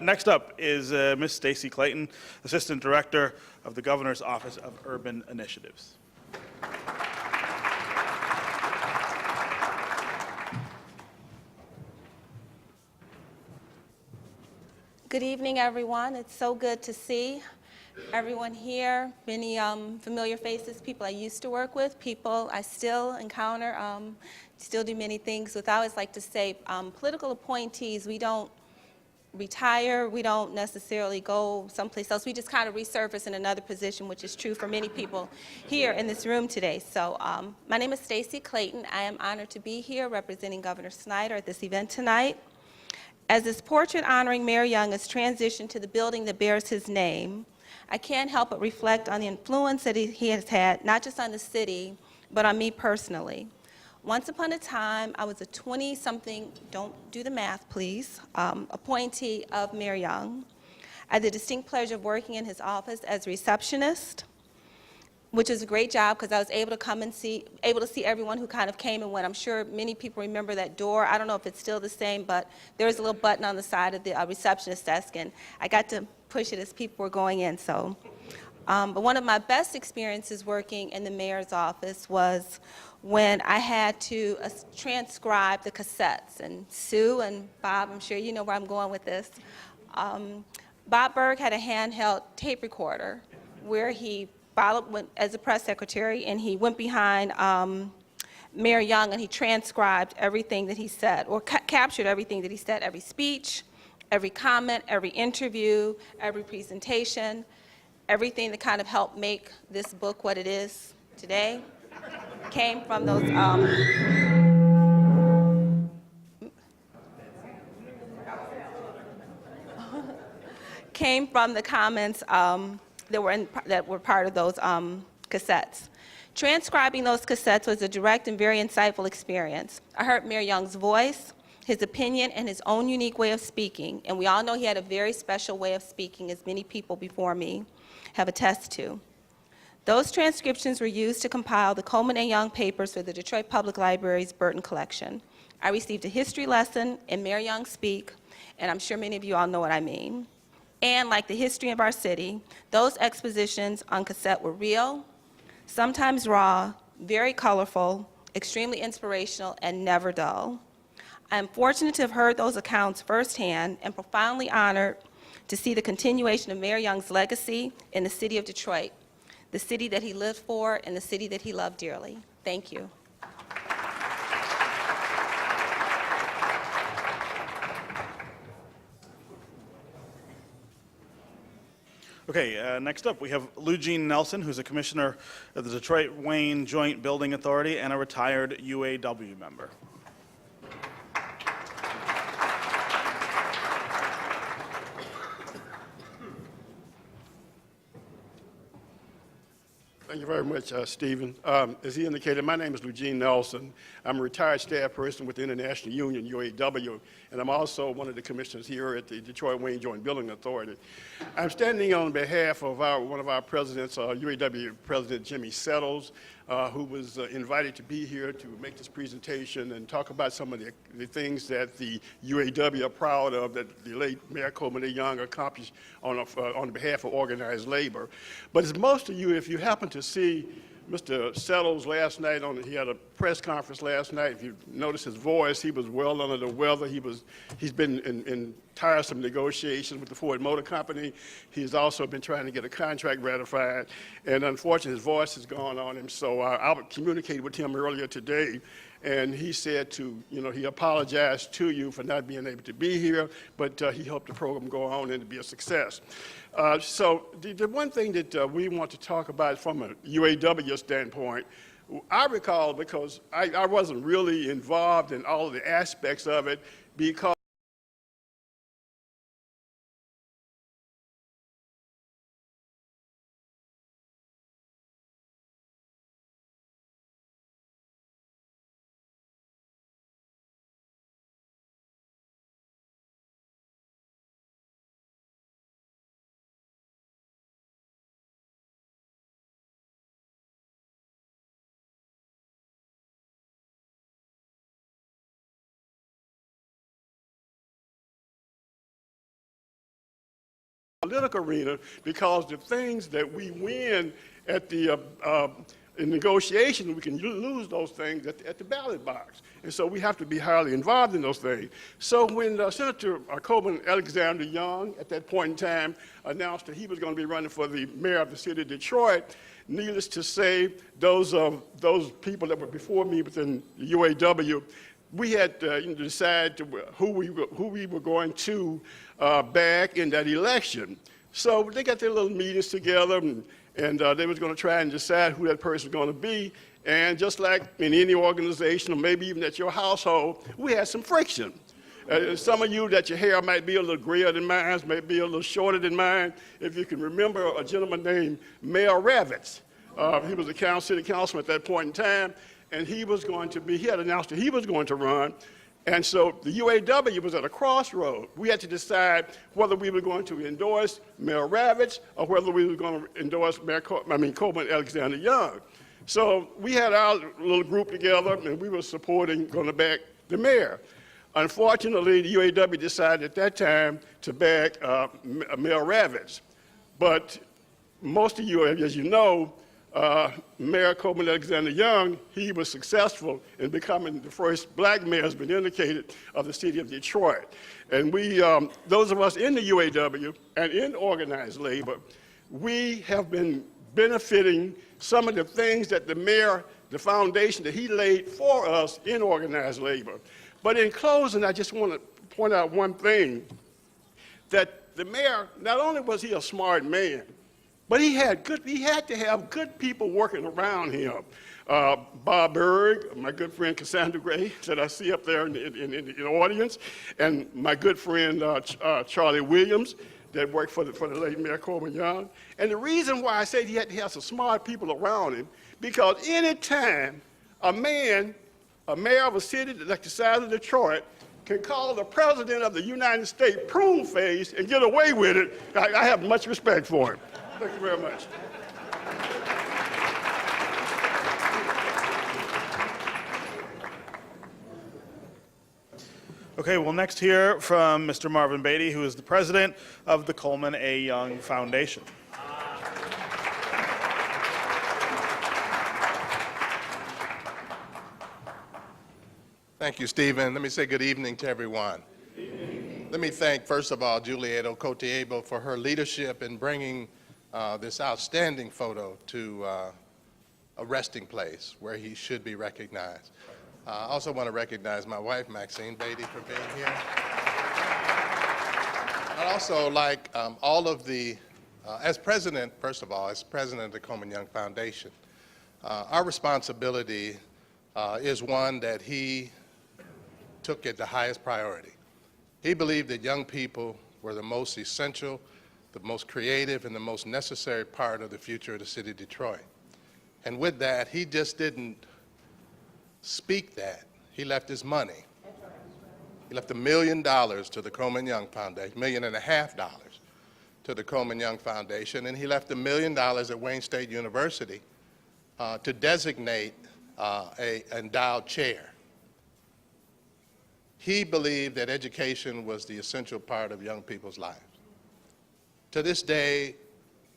[SPEAKER 2] Next up is Ms. Stacy Clayton, Assistant Director of the Governor's Office of Urban Initiatives.
[SPEAKER 10] Good evening, everyone. It's so good to see everyone here, many familiar faces, people I used to work with, people I still encounter, still do many things with. I always like to say political appointees, we don't retire, we don't necessarily go someplace else, we just kind of resurface in another position, which is true for many people here in this room today. So my name is Stacy Clayton. I am honored to be here representing Governor Snyder at this event tonight. As this portrait honoring Mayor Young is transitioned to the building that bears his name, I can't help but reflect on the influence that he has had, not just on the city, but on me personally. Once upon a time, I was a 20-something, don't do the math, please, appointee of Mayor Young. I had the distinct pleasure of working in his office as a receptionist, which is a great job because I was able to come and see everyone who kind of came and went. I'm sure many people remember that door. I don't know if it's still the same, but there was a little button on the side of the receptionist desk, and I got to push it as people were going in. So, but one of my best experiences working in the mayor's office was when I had to transcribe the cassettes. And Sue and Bob, I'm sure you know where I'm going with this. Bob Berg had a handheld tape recorder where he went as a press secretary, and he went behind Mayor Young, and he transcribed everything that he said, or captured everything that he said, every speech, every comment, every interview, every presentation, everything that kind of helped make this book what it is today came from those came from the comments that were part of those cassettes. Transcribing those cassettes was a direct and very insightful experience. I heard Mayor Young's voice, his opinion, and his own unique way of speaking, and we all know he had a very special way of speaking, as many people before me have attested to. Those transcriptions were used to compile the Coleman A. Young papers for the Detroit Public Library's Burton collection. I received a history lesson in Mayor Young's speak, and I'm sure many of you all know what I mean. And like the history of our city, those expositions on cassette were real, sometimes raw, very colorful, extremely inspirational, and never dull. I am fortunate to have heard those accounts firsthand and profoundly honored to see the continuation of Mayor Young's legacy in the city of Detroit, the city that he lived for and the city that he loved dearly. Thank you.
[SPEAKER 2] Okay, next up we have Lou Jean Nelson, who's a commissioner of the Detroit-Wayne Joint Building Authority and a retired UAW member.
[SPEAKER 11] Thank you very much, Stephen. As he indicated, my name is Lou Jean Nelson. I'm a retired staff person with the International Union, UAW, and I'm also one of the commissioners here at the Detroit-Wayne Joint Building Authority. I'm standing on behalf of one of our presidents, UAW President Jimmy Settles, who was invited to be here to make this presentation and talk about some of the things that the UAW are proud of that the late Mayor Coleman A. Young accomplished on behalf of organized labor. But as most of you, if you happen to see Mr. Settles last night, he had a press conference last night. If you notice his voice, he was well under the weather. He's been in tiresome negotiations with the Ford Motor Company. He's also been trying to get a contract ratified, and unfortunately his voice has gone on him, so I communicated with him earlier today, and he said he apologized to you for not being able to be here, but he hoped the program go on and to be a success. So the one thing that we want to talk about from a UAW standpoint, I recall, because I wasn't really involved in all of the aspects of it, because political arena, because the things that we win at the in negotiations, we can lose those things at the ballot box. And so we have to be highly involved in those things. So when Senator Coleman Alexander Young, at that point in time, announced that he was going to be running for the mayor of the city of Detroit, needless to say, those people that were before me within the UAW, we had to decide who we were going to back in that election. So they got their little meetings together, and they was going to try and decide who that person was going to be. And just like in any organization, or maybe even at your household, we had some friction. Some of you that your hair might be a little grayer than mine, might be a little shorter than mine. If you can remember a gentleman named Mayor Ravitz. He was a city councilman at that point in time, and he had announced that he was going to run. And so the UAW was at a crossroad. We had to decide whether we were going to endorse Mayor Ravitz or whether we were going to endorse Coleman Alexander Young. So we had our little group together, and we were going to back the mayor. Unfortunately, the UAW decided at that time to back Mayor Ravitz. But most of you, as you know, Mayor Coleman Alexander Young, he was successful in becoming the first black mayor, has been indicated, of the city of Detroit. And we, those of us in the UAW and in organized labor, we have been benefiting some of the things that the mayor, the foundation that he laid for us in organized labor. But in closing, I just want to point out one thing, that the mayor, not only was he a smart man, but he had to have good people working around him. Bob Berg, my good friend Cassandra Gray, that I see up there in the audience, and my good friend Charlie Williams, that worked for the late Mayor Coleman Young. And the reason why I say he had to have some smart people around him, because any time a mayor of a city like the size of Detroit can call the president of the United States prune-faced and get away with it, I have much respect for him. Thank you very much.
[SPEAKER 2] Okay, we'll next hear from Mr. Marvin Beatty, who is the president of the Coleman A. Young Foundation.
[SPEAKER 8] Thank you, Stephen. Let me say good evening to everyone. Let me thank, first of all, Juliet Okotiebo for her leadership in bringing this outstanding photo to a resting place where he should be recognized. I also want to recognize my wife, Maxine Beatty, for being here. I'd also like all of the, as president, first of all, as president of the Coleman Young Foundation, our responsibility is one that he took at the highest priority. He believed that young people were the most essential, the most creative, and the most necessary part of the future of the city of Detroit. And with that, he just didn't speak that. He left his money. He left $1 million to the Coleman Young Foundation, $1.5 million to the Coleman Young Foundation, and he left $1 million at Wayne State University to designate an endowed chair. He believed that education was the essential part of young people's lives. To this day,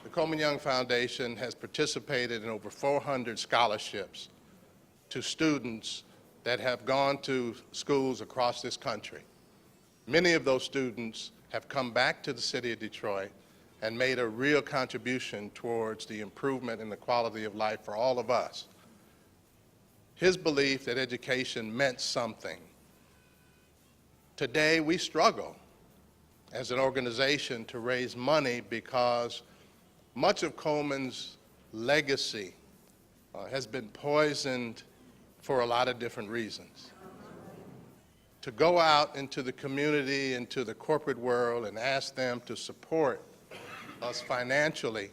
[SPEAKER 8] the Coleman Young Foundation has participated in over 400 scholarships to students that have gone to schools across this country. Many of those students have come back to the city of Detroit and made a real contribution towards the improvement in the quality of life for all of us. His belief that education meant something. Today, we struggle as an organization to raise money because much of Coleman's legacy has been poisoned for a lot of different reasons. To go out into the community, into the corporate world, and ask them to support us financially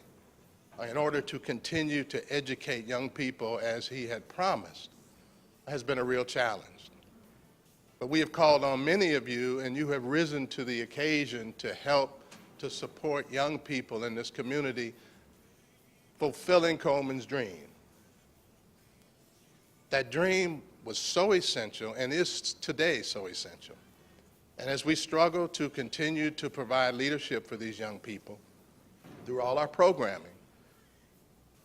[SPEAKER 8] in order to continue to educate young people as he had promised has been a real challenge. But we have called on many of you, and you have risen to the occasion to help to support young people in this community fulfilling Coleman's dream. That dream was so essential and is today so essential. And as we struggle to continue to provide leadership for these young people through all our programming,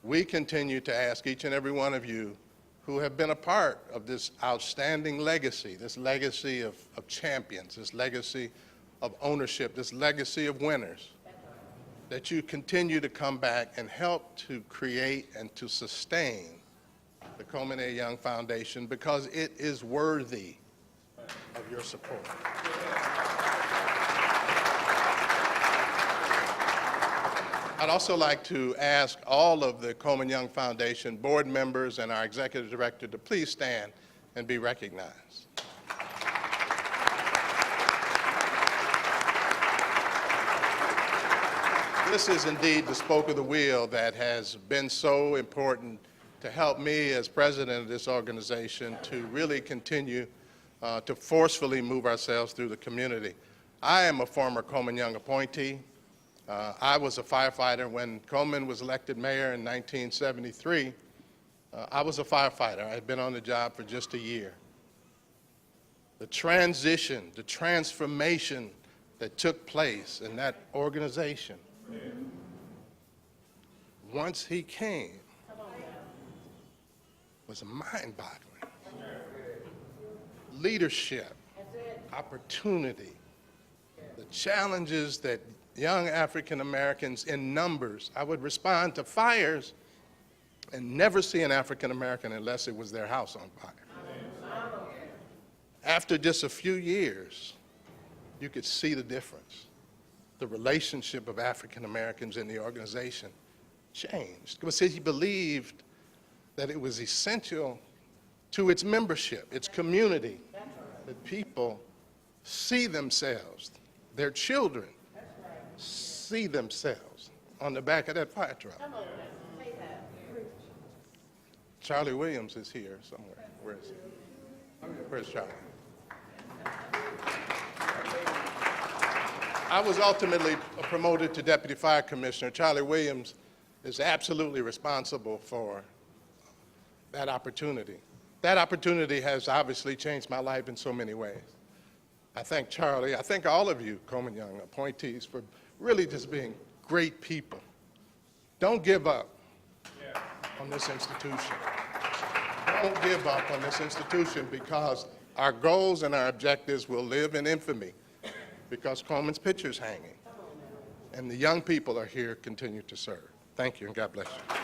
[SPEAKER 8] we continue to ask each and every one of you who have been a part of this outstanding legacy, this legacy of champions, this legacy of ownership, this legacy of winners, that you continue to come back and help to create and to sustain the Coleman A. Young Foundation, because it is worthy of your support. I'd also like to ask all of the Coleman Young Foundation board members and our executive director to please stand and be recognized. This is indeed the spoke of the wheel that has been so important to help me as president of this organization to really continue to forcefully move ourselves through the community. I am a former Coleman Young appointee. I was a firefighter when Coleman was elected mayor in 1973. I was a firefighter. I had been on the job for just a year. The transition, the transformation that took place in that organization, once he came, was mind-boggling. Leadership, opportunity, the challenges that young African Americans in numbers. I would respond to fires and never see an African American unless it was their house on fire. After just a few years, you could see the difference. The relationship of African Americans in the organization changed because he believed that it was essential to its membership, its community, that people see themselves, their children see themselves on the back of that fire truck. Charlie Williams is here somewhere. Where is he? Where's Charlie? I was ultimately promoted to Deputy Fire Commissioner. Charlie Williams is absolutely responsible for that opportunity. That opportunity has obviously changed my life in so many ways. I thank Charlie. I thank all of you Coleman Young appointees for really just being great people. Don't give up on this institution. Don't give up on this institution, because our goals and our objectives will live in infamy because Coleman's picture's hanging. And the young people are here continue to serve. Thank you, and God bless you.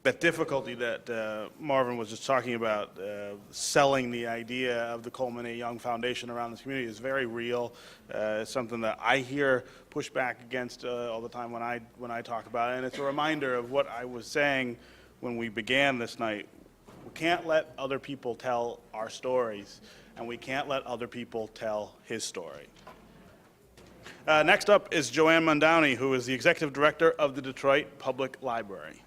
[SPEAKER 2] That difficulty that Marvin was just talking about, selling the idea of the Coleman A. Young Foundation around this community, is very real. It's something that I hear pushback against all the time when I talk about it, and it's a reminder of what I was saying when we began this night. We can't let other people tell our stories, and we can't let other people tell his story. Next up is Joanne Mondowney, who is the Executive Director of the Detroit Public Library.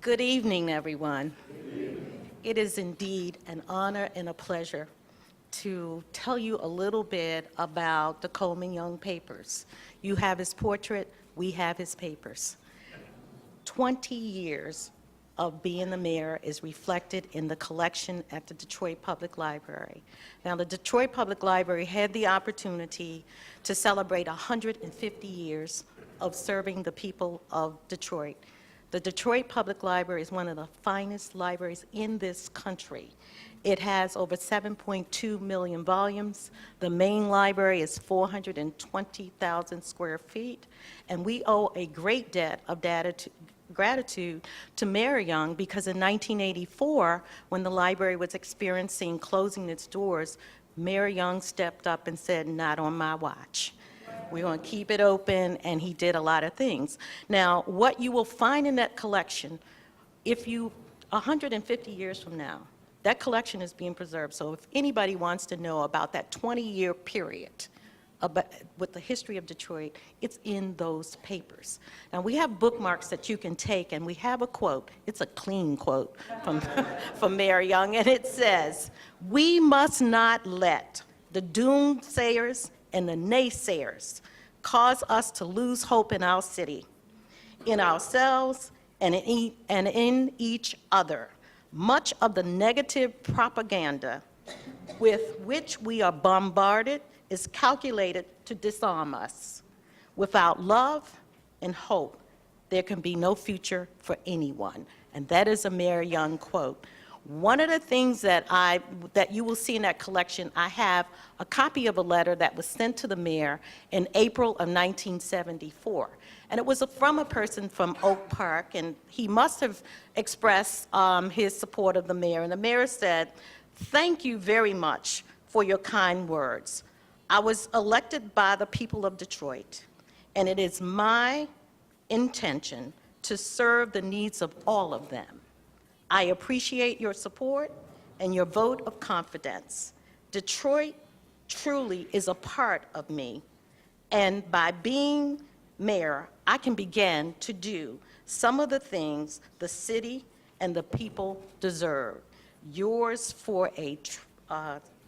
[SPEAKER 12] Good evening, everyone. It is indeed an honor and a pleasure to tell you a little bit about the Coleman Young papers. You have his portrait, we have his papers. 20 years of being the mayor is reflected in the collection at the Detroit Public Library. Now, the Detroit Public Library had the opportunity to celebrate 150 years of serving the people of Detroit. The Detroit Public Library is one of the finest libraries in this country. It has over 7.2 million volumes. The main library is 420,000 square feet, and we owe a great debt of gratitude to Mayor Young, because in 1984, when the library was experiencing closing its doors, Mayor Young stepped up and said, "Not on my watch. We're going to keep it open," and he did a lot of things. Now, what you will find in that collection, 150 years from now, that collection is being preserved. So if anybody wants to know about that 20-year period with the history of Detroit, it's in those papers. Now, we have bookmarks that you can take, and we have a quote. It's a clean quote from Mayor Young, and it says, "We must not let the doomsayers and the naysayers cause us to lose hope in our city, in ourselves, and in each other. Much of the negative propaganda with which we are bombarded is calculated to disarm us. Without love and hope, there can be no future for anyone." And that is a Mayor Young quote. One of the things that you will see in that collection, I have a copy of a letter that was sent to the mayor in April of 1974. And it was from a person from Oak Park, and he must have expressed his support of the mayor. And the mayor said, "Thank you very much for your kind words. I was elected by the people of Detroit, and it is my intention to serve the needs of all of them. I appreciate your support and your vote of confidence. Detroit truly is a part of me, and by being mayor, I can begin to do some of the things the city and the people deserve. Yours for a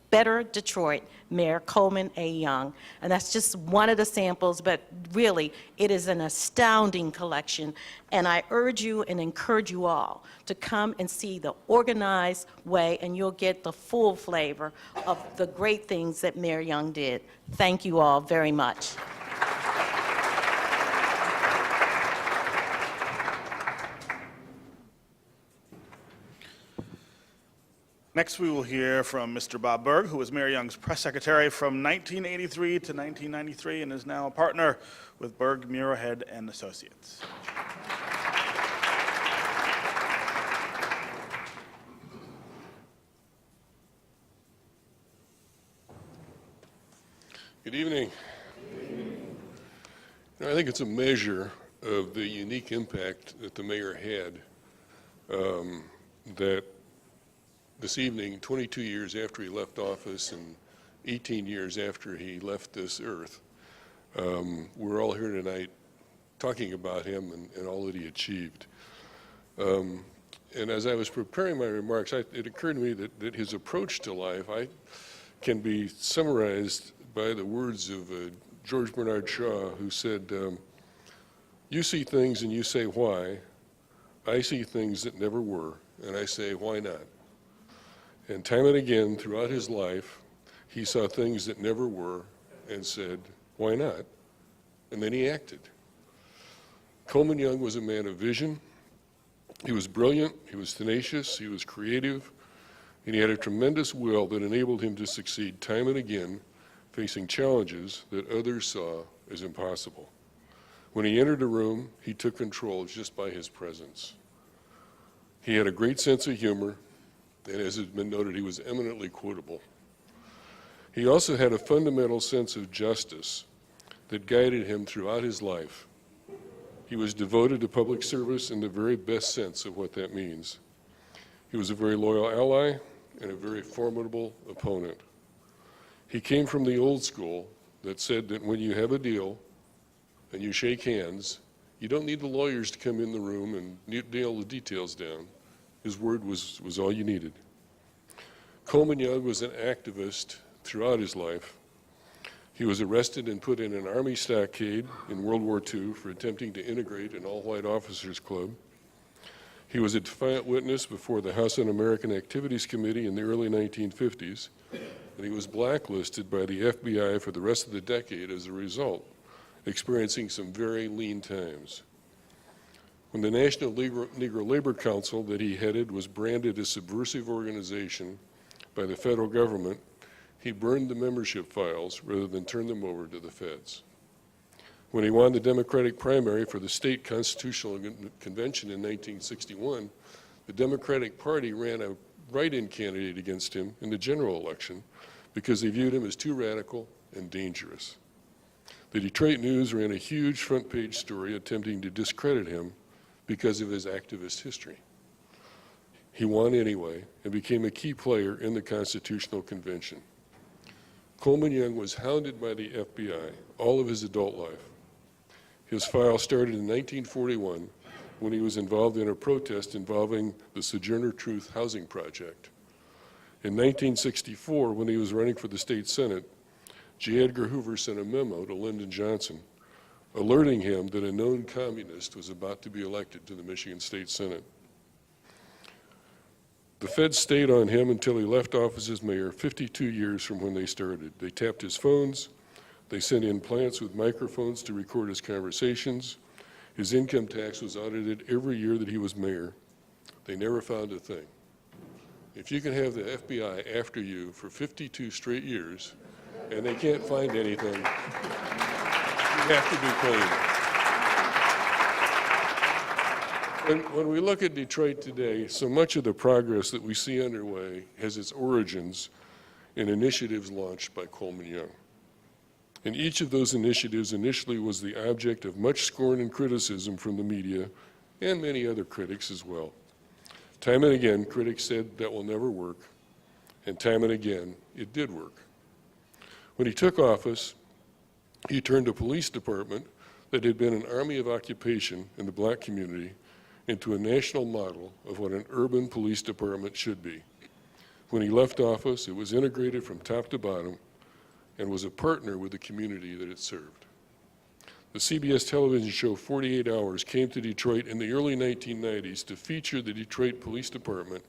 [SPEAKER 12] better Detroit, Mayor Coleman A. Young." And that's just one of the samples, but really, it is an astounding collection. And I urge you and encourage you all to come and see the organized way, and you'll get the full flavor of the great things that Mayor Young did. Thank you all very much.
[SPEAKER 2] Next, we will hear from Mr. Bob Berg, who was Mayor Young's press secretary from 1983 to 1993 and is now a partner with Berg, Muirhead and Associates.
[SPEAKER 13] Good evening. I think it's a measure of the unique impact that the mayor had that this evening, 22 years after he left office and 18 years after he left this earth, we're all here tonight talking about him and all that he achieved. And as I was preparing my remarks, it occurred to me that his approach to life can be summarized by the words of George Bernard Shaw, who said, "You see things and you say why. I see things that never were, and I say why not." And time and again throughout his life, he saw things that never were and said, why not? And then he acted. Coleman Young was a man of vision. He was brilliant, he was tenacious, he was creative, and he had a tremendous will that enabled him to succeed time and again, facing challenges that others saw as impossible. When he entered a room, he took control just by his presence. He had a great sense of humor, and as has been noted, he was eminently quotable. He also had a fundamental sense of justice that guided him throughout his life. He was devoted to public service in the very best sense of what that means. He was a very loyal ally and a very formidable opponent. He came from the old school that said that when you have a deal and you shake hands, you don't need the lawyers to come in the room and nail the details down. His word was all you needed. Coleman Young was an activist throughout his life. He was arrested and put in an army stockade in World War II for attempting to integrate an all-white officers club. He was a defiant witness before the House Un-American Activities Committee in the early 1950s, and he was blacklisted by the FBI for the rest of the decade as a result, experiencing some very lean times. When the National Negro Labor Council that he headed was branded a subversive organization by the federal government, he burned the membership files rather than turn them over to the feds. When he won the Democratic primary for the state constitutional convention in 1961, the Democratic Party ran a write-in candidate against him in the general election because they viewed him as too radical and dangerous. The Detroit News ran a huge front-page story attempting to discredit him because of his activist history. He won anyway and became a key player in the Constitutional Convention. Coleman Young was hounded by the FBI all of his adult life. His file started in 1941 when he was involved in a protest involving the Sojourner Truth Housing Project. In 1964, when he was running for the state Senate, J. Edgar Hoover sent a memo to Lyndon Johnson alerting him that a known communist was about to be elected to the Michigan State Senate. The feds stayed on him until he left office as mayor 52 years from when they started. They tapped his phones. They sent in plants with microphones to record his conversations. His income tax was audited every year that he was mayor. They never found a thing. If you can have the FBI after you for 52 straight years and they can't find anything, you have to be clean. When we look at Detroit today, so much of the progress that we see underway has its origins in initiatives launched by Coleman Young. And each of those initiatives initially was the object of much scorn and criticism from the media and many other critics as well. Time and again, critics said that will never work, and time and again, it did work. When he took office, he turned a police department that had been an army of occupation in the black community into a national model of what an urban police department should be. When he left office, it was integrated from top to bottom and was a partner with the community that it served. The CBS television show 48 Hours came to Detroit in the early 1990s to feature the Detroit Police Department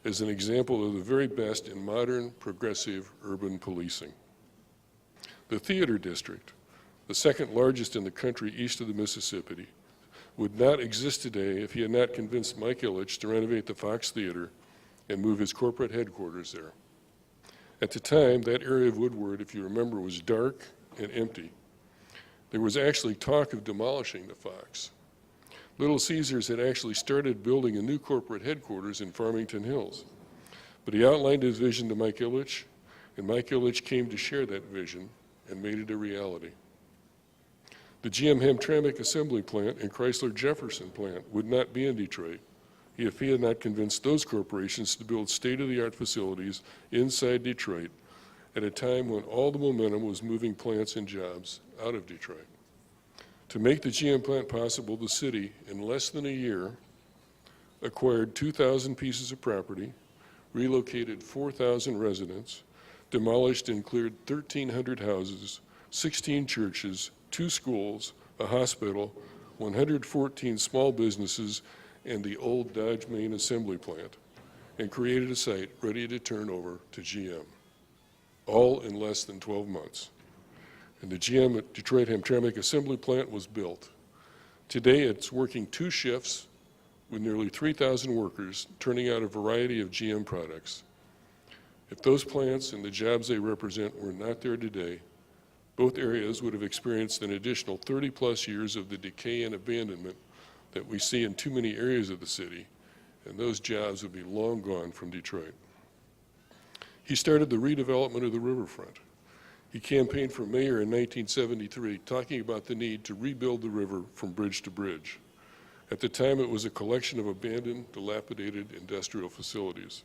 [SPEAKER 13] as an example of the very best in modern, progressive urban policing. The Theater District, the second largest in the country east of the Mississippi, would not exist today if he had not convinced Mike Ilitch to renovate the Fox Theater and move his corporate headquarters there. At the time, that area of Woodward, if you remember, was dark and empty. There was actually talk of demolishing the Fox. Little Caesars had actually started building a new corporate headquarters in Farmington Hills. But he outlined his vision to Mike Ilitch, and Mike Ilitch came to share that vision and made it a reality. The GM Hamtramck assembly plant and Chrysler Jefferson plant would not be in Detroit if he had not convinced those corporations to build state-of-the-art facilities inside Detroit at a time when all the momentum was moving plants and jobs out of Detroit. To make the GM plant possible, the city, in less than a year, acquired 2,000 pieces of property, relocated 4,000 residents, demolished and cleared 1,300 houses, 16 churches, 2 schools, a hospital, 114 small businesses, and the old Dodge Main assembly plant, and created a site ready to turn over to GM, all in less than 12 months. And the GM at Detroit Hamtramck assembly plant was built. Today, it's working 2 shifts with nearly 3,000 workers turning out a variety of GM products. If those plants and the jobs they represent were not there today, both areas would have experienced an additional 30-plus years of the decay and abandonment that we see in too many areas of the city, and those jobs would be long gone from Detroit. He started the redevelopment of the riverfront. He campaigned for mayor in 1973, talking about the need to rebuild the river from bridge to bridge. At the time, it was a collection of abandoned, dilapidated industrial facilities.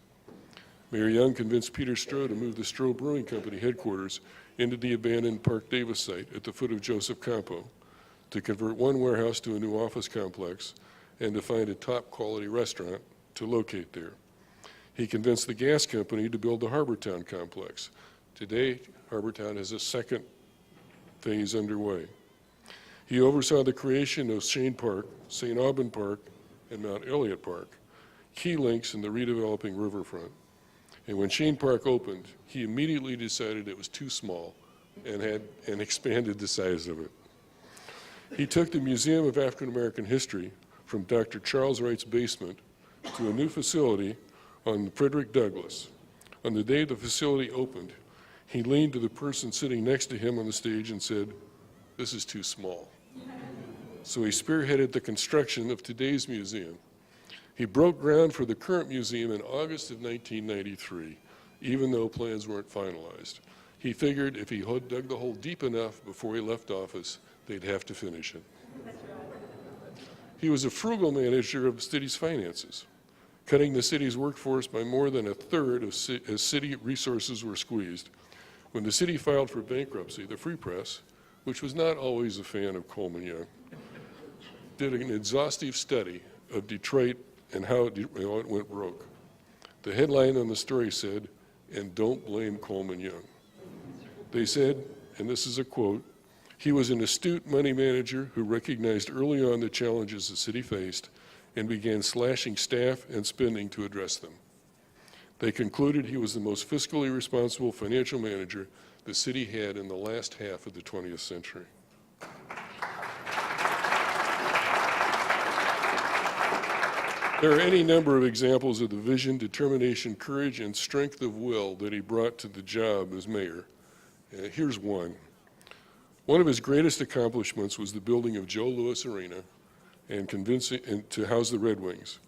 [SPEAKER 13] Mayor Young convinced Peter Stroh to move the Stroh Brewing Company headquarters into the abandoned Park Davis site at the foot of Joseph Campo, to convert one warehouse to a new office complex, and to find a top-quality restaurant to locate there. He convinced the gas company to build the Harbortown complex. Today, Harbortown has a second phase underway. He oversaw the creation of Shane Park, St. Aubin Park, and Mount Elliott Park, key links in the redeveloping riverfront. And when Shane Park opened, he immediately decided it was too small and expanded the size of it. He took the Museum of African American History from Dr. Charles Wright's basement to a new facility on Frederick Douglass. On the day the facility opened, he leaned to the person sitting next to him on the stage and said, "This is too small." So he spearheaded the construction of today's museum. He broke ground for the current museum in August of 1993, even though plans weren't finalized. He figured if he dug the hole deep enough before he left office, they'd have to finish it. He was a frugal manager of the city's finances, cutting the city's workforce by more than a third as city resources were squeezed. When the city filed for bankruptcy, the Free Press, which was not always a fan of Coleman Young, did an exhaustive study of Detroit and how it went broke. The headline on the story said, "And don't blame Coleman Young." They said, and this is a quote, "He was an astute money manager who recognized early on the challenges the city faced and began slashing staff and spending to address them." They concluded he was the most fiscally responsible financial manager the city had in the last half of the 20th century. There are any number of examples of the vision, determination, courage, and strength of will that he brought to the job as mayor. Here's one. One of his greatest accomplishments was the building of Joe Louis Arena and to house the Red Wings.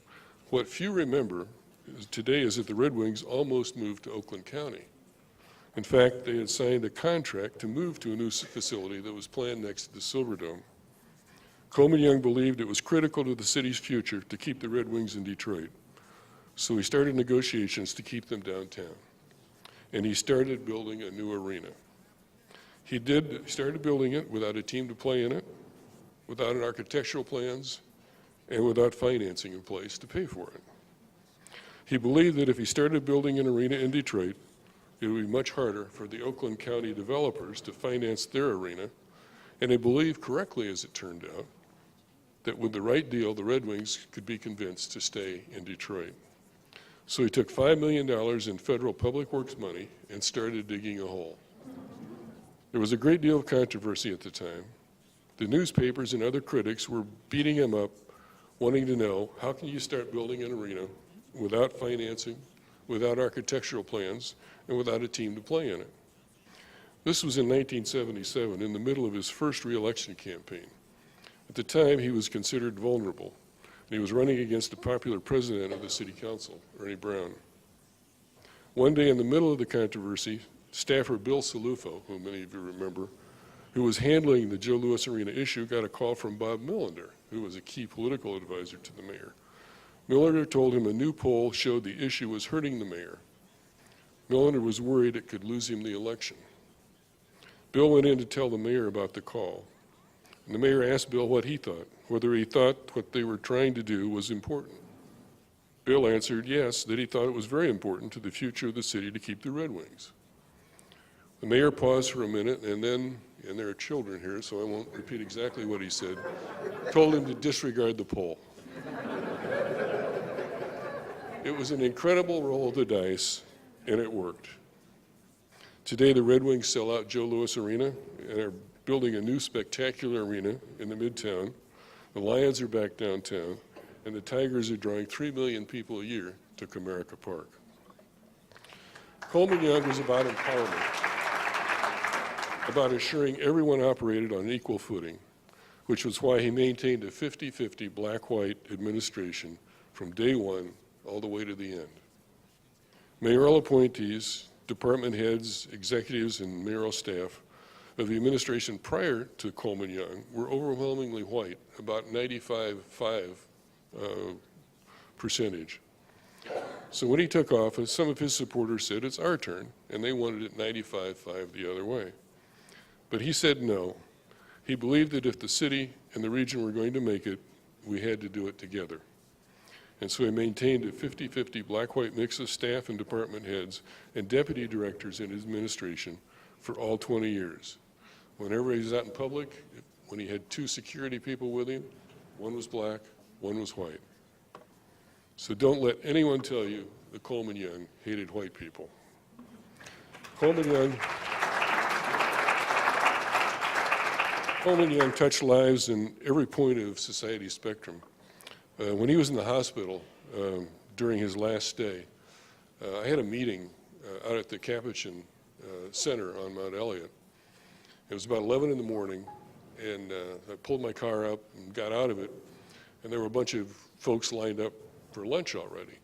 [SPEAKER 13] What few remember today is that the Red Wings almost moved to Oakland County. In fact, they had signed a contract to move to a new facility that was planned next to the Silverdome. Coleman Young believed it was critical to the city's future to keep the Red Wings in Detroit. So he started negotiations to keep them downtown. And he started building a new arena. He started building it without a team to play in it, without architectural plans, and without financing in place to pay for it. He believed that if he started building an arena in Detroit, it would be much harder for the Oakland County developers to finance their arena, and he believed correctly, as it turned out, that with the right deal, the Red Wings could be convinced to stay in Detroit. So he took $5 million in federal public works money and started digging a hole. There was a great deal of controversy at the time. The newspapers and other critics were beating him up, wanting to know, how can you start building an arena without financing, without architectural plans, and without a team to play in it? This was in 1977, in the middle of his first re-election campaign. At the time, he was considered vulnerable, and he was running against a popular president of the city council, Ernie Brown. One day in the middle of the controversy, staffer Bill Salufo, who many of you remember, who was handling the Joe Louis Arena issue, got a call from Bob Millender, who was a key political advisor to the mayor. Millender told him a new poll showed the issue was hurting the mayor. Millender was worried it could lose him the election. Bill went in to tell the mayor about the call. And the mayor asked Bill what he thought, whether he thought what they were trying to do was important. Bill answered yes, that he thought it was very important to the future of the city to keep the Red Wings. The mayor paused for a minute and then, and there are children here, so I won't repeat exactly what he said, told him to disregard the poll. It was an incredible roll of the dice, and it worked. Today, the Red Wings sell out Joe Louis Arena and are building a new spectacular arena in the Midtown. The Lions are back downtown, and the Tigers are drawing 3 million people a year to Comerica Park. Coleman Young was about empowerment, about assuring everyone operated on equal footing, which was why he maintained a 50-50 black-white administration from day one all the way to the end. Mayoral appointees, department heads, executives, and mayoral staff of the administration prior to Coleman Young were overwhelmingly white, about 95.5 percentage. So when he took office, some of his supporters said it's our turn, and they wanted it 95.5 the other way. But he said no. He believed that if the city and the region were going to make it, we had to do it together. And so he maintained a 50-50 black-white mix of staff and department heads and deputy directors in his administration for all 20 years. Whenever he was out in public, when he had 2 security people with him, one was black, one was white. So don't let anyone tell you that Coleman Young hated white people. Coleman Young touched lives in every point of society's spectrum. When he was in the hospital during his last stay, I had a meeting out at the Capuchin Center on Mount Elliott. It was about 11 in the morning, and I pulled my car up and got out of it, and there were a bunch of folks lined up for lunch already.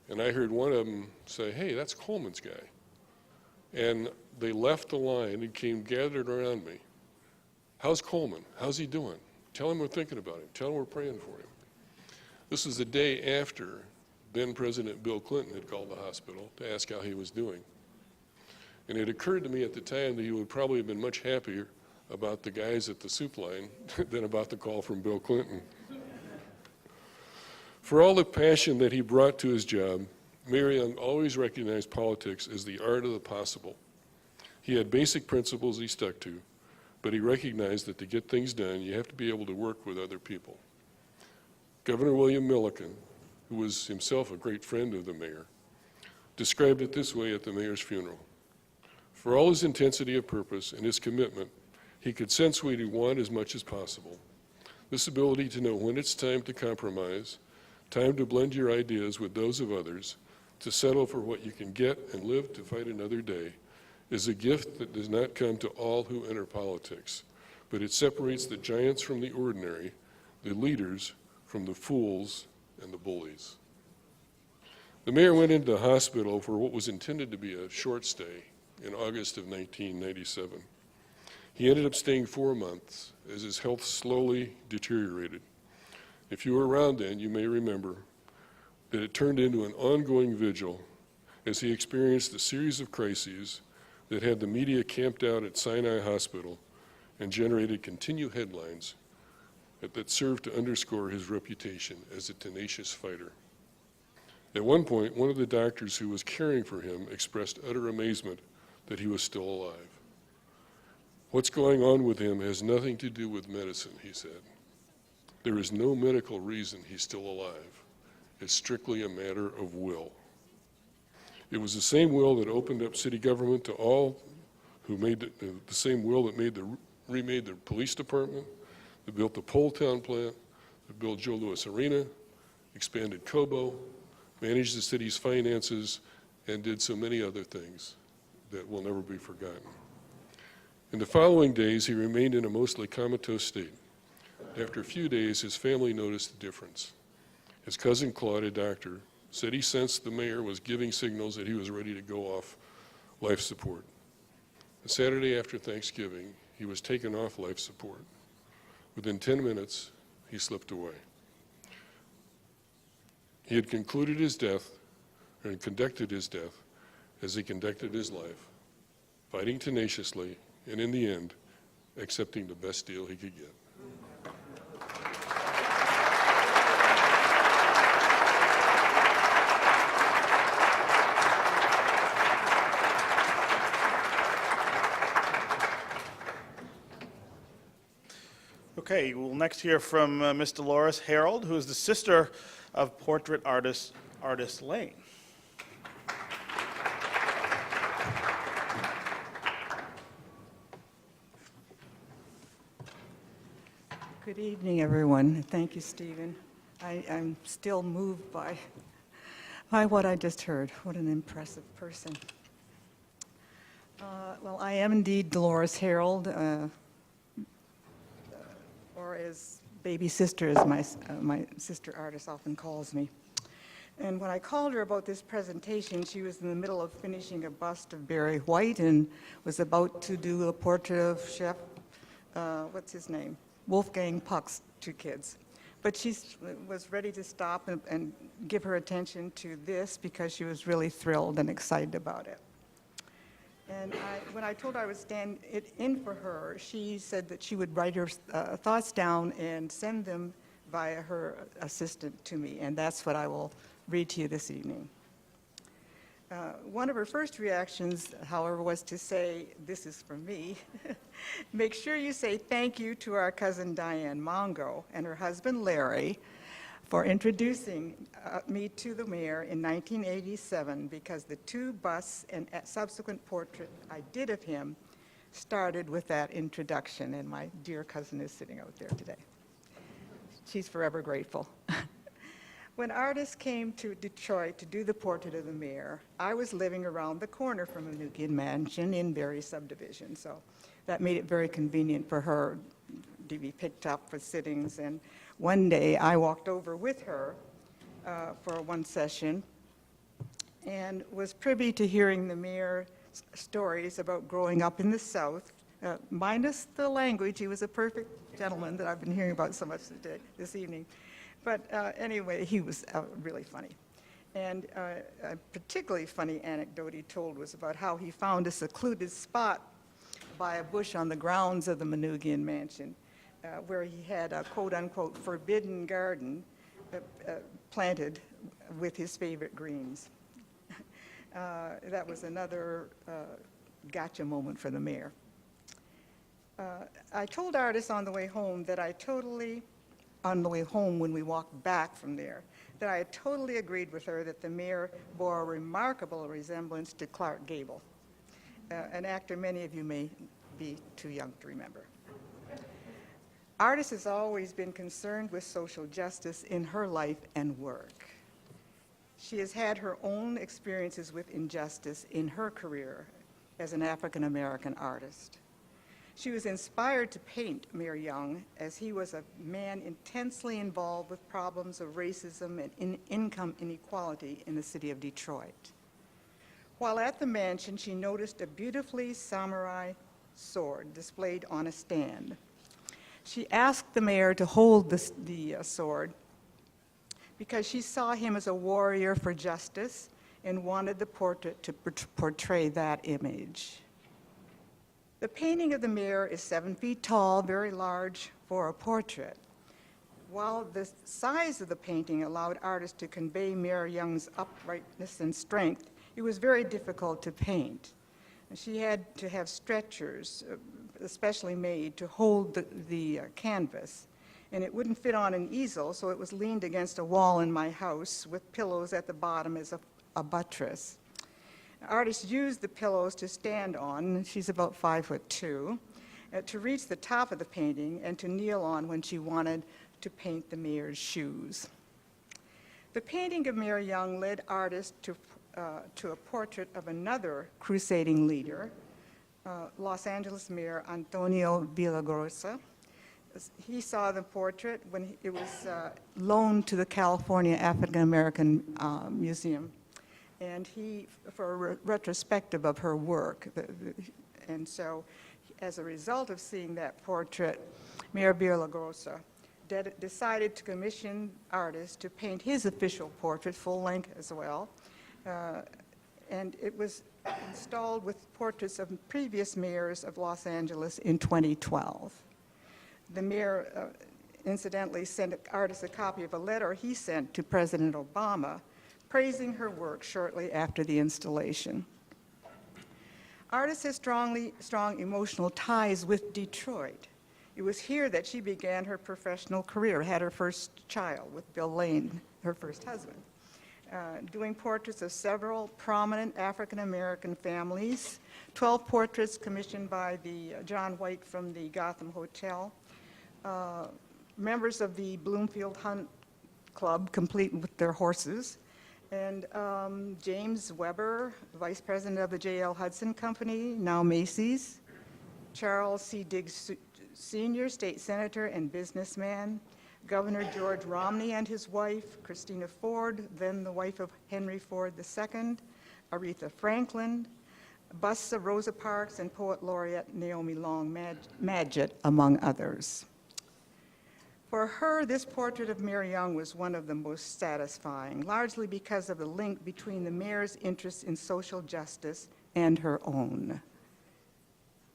[SPEAKER 13] And I heard one of them say, "Hey, that's Coleman's guy." And they left the line and came gathered around me. "How's Coleman? How's he doing? Tell him we're thinking about him. Tell him we're praying for him." This was the day after then President Bill Clinton had called the hospital to ask how he was doing. And it occurred to me at the time that he would probably have been much happier about the guys at the soup line than about the call from Bill Clinton. For all the passion that he brought to his job, Mayor Young always recognized politics as the art of the possible. He had basic principles he stuck to, but he recognized that to get things done, you have to be able to work with other people. Governor William Milliken, who was himself a great friend of the mayor, described it this way at the mayor's funeral. For all his intensity of purpose and his commitment, he could sense what he wanted as much as possible. This ability to know when it's time to compromise, time to blend your ideas with those of others, to settle for what you can get and live to fight another day, is a gift that does not come to all who enter politics, but it separates the giants from the ordinary, the leaders from the fools and the bullies. The mayor went into the hospital for what was intended to be a short stay in August of 1997. He ended up staying 4 months as his health slowly deteriorated. If you were around then, you may remember that it turned into an ongoing vigil as he experienced a series of crises that had the media camped out at Sinai Hospital and generated continued headlines that served to underscore his reputation as a tenacious fighter. At one point, one of the doctors who was caring for him expressed utter amazement that he was still alive. "What's going on with him has nothing to do with medicine," he said. "There is no medical reason he's still alive. It's strictly a matter of will." It was the same will that opened up city government to all who made the same will that remade the police department, that built the Poletown plant, that built Joe Louis Arena, expanded Cobo, managed the city's finances, and did so many other things that will never be forgotten. In the following days, he remained in a mostly comatose state. After a few days, his family noticed a difference. His cousin Claude, a doctor, said he sensed the mayor was giving signals that he was ready to go off life support. The Saturday after Thanksgiving, he was taken off life support. Within 10 minutes, he slipped away. He had concluded his death, and conducted his death, as he conducted his life, fighting tenaciously, and in the end, accepting the best deal he could get.
[SPEAKER 2] Okay, we'll next hear from Miss Dolores Harold, who is the sister of portrait artist Lane.
[SPEAKER 14] Good evening, everyone. Thank you, Stephen. I'm still moved by what I just heard. What an impressive person. Well, I am indeed Dolores Harold, or as baby sister, as my sister artist often calls me. And when I called her about this presentation, she was in the middle of finishing a bust of Barry White and was about to do a portrait of Chef, what's his name? Wolfgang Puck's two kids. But she was ready to stop and give her attention to this because she was really thrilled and excited about it. And when I told her I would stand it in for her, she said that she would write her thoughts down and send them via her assistant to me, and that's what I will read to you this evening. One of her first reactions, however, was to say, "This is for me." "Make sure you say thank you to our cousin Diane Mongo and her husband Larry for introducing me to the mayor in 1987, because the two busts and subsequent portrait I did of him started with that introduction, and my dear cousin is sitting out there today. She's forever grateful. When artists came to Detroit to do the portrait of the mayor, I was living around the corner from Manukian Mansion in Berry subdivision, so that made it very convenient for her to be picked up for sittings. And one day I walked over with her for one session and was privy to hearing the mayor's stories about growing up in the South, minus the language. He was a perfect gentleman that I've been hearing about so much today, this evening. But anyway, he was really funny. And a particularly funny anecdote he told was about how he found a secluded spot by a bush on the grounds of the Manukian Mansion, where he had a quote-unquote forbidden garden planted with his favorite greens. That was another gotcha moment for the mayor. I told artists on the way home that on the way home when we walked back from there, that I had totally agreed with her that the mayor bore a remarkable resemblance to Clark Gable, an actor many of you may be too young to remember. Artist has always been concerned with social justice in her life and work. She has had her own experiences with injustice in her career as an African-American artist. She was inspired to paint Mayor Young as he was a man intensely involved with problems of racism and income inequality in the city of Detroit. While at the mansion, she noticed a beautifully samurai sword displayed on a stand. She asked the mayor to hold the sword because she saw him as a warrior for justice and wanted the portrait to portray that image. The painting of the mayor is 7 feet tall, very large for a portrait. While the size of the painting allowed artists to convey Mayor Young's uprightness and strength, it was very difficult to paint. She had to have stretchers, especially made to hold the canvas. And it wouldn't fit on an easel, so it was leaned against a wall in my house with pillows at the bottom as a buttress. Artists used the pillows to stand on, she's about 5'2", to reach the top of the painting and to kneel on when she wanted to paint the mayor's shoes. The painting of Mayor Young led artists to a portrait of another crusading leader, Los Angeles Mayor Antonio Villagrosa. He saw the portrait when it was loaned to the California African American Museum, and for a retrospective of her work. And so, as a result of seeing that portrait, Mayor Villagrosa decided to commission artists to paint his official portrait, full length as well, and it was installed with portraits of previous mayors of Los Angeles in 2012. The mayor, incidentally, sent artists a copy of a letter he sent to President Obama praising her work shortly after the installation. Artists has strong emotional ties with Detroit. It was here that she began her professional career, had her first child with Bill Lane, her first husband, doing portraits of several prominent African-American families, 12 portraits commissioned by the John White from the Gotham Hotel, members of the Bloomfield Hunt Club, complete with their horses, and James Weber, Vice President of the J.L. Hudson Company, now Macy's, Charles C. Diggs Sr., State Senator and businessman, Governor George Romney and his wife, Christina Ford, then the wife of Henry Ford II, Aretha Franklin, busts of Rosa Parks, and poet laureate Naomi Long Madgett, among others. For her, this portrait of Mayor Young was one of the most satisfying, largely because of the link between the mayor's interests in social justice and her own.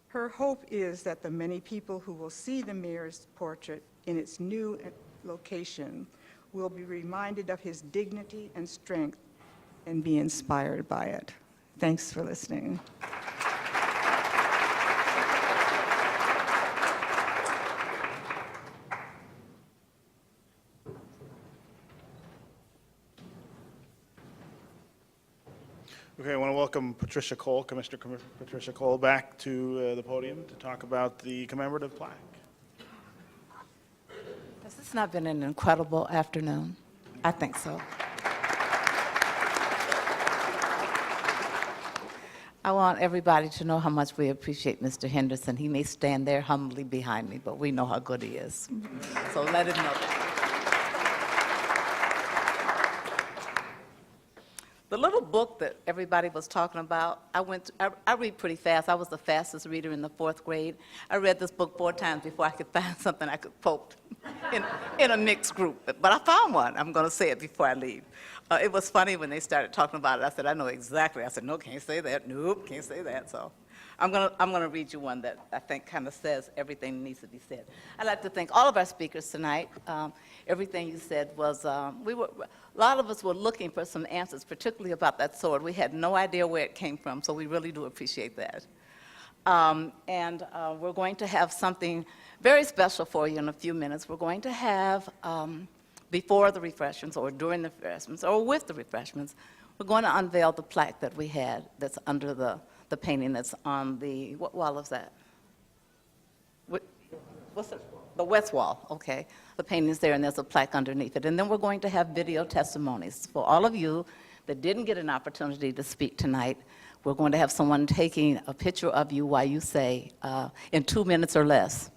[SPEAKER 14] Her hope is that the many people who will see the mayor's portrait in its new location will be reminded of his dignity and strength and be inspired by it. Thanks for listening.
[SPEAKER 2] Okay, I want to welcome Patricia Cole, Commissioner Patricia Cole, back to the podium to talk about the commemorative plaque.
[SPEAKER 1] Has this not been an incredible afternoon? I think so. I want everybody to know how much we appreciate Mr. Henderson. He may stand there humbly behind me, but we know how good he is. So let him know that. The little book that everybody was talking about, I read pretty fast. I was the fastest reader in the 4th grade. I read this book 4 times before I could find something I could quote in a mixed group. But I found one. I'm going to say it before I leave. It was funny when they started talking about it. I said, I know exactly. I said, no, can't say that. Nope, can't say that. So I'm going to read you one that I think kind of says everything that needs to be said. I'd like to thank all of our speakers tonight. Everything you said was, a lot of us were looking for some answers, particularly about that sword. We had no idea where it came from, so we really do appreciate that. We're going to have something very special for you in a few minutes. We're going to have, before the refreshments, or during the refreshments, or with the refreshments, we're going to unveil the plaque that we had that's under the painting that's on the, what wall is that? What's it? The west wall, okay. The painting is there, and there's a plaque underneath it. And then we're going to have video testimonies. For all of you that didn't get an opportunity to speak tonight, we're going to have someone taking a picture of you while you say, in 2 minutes or less,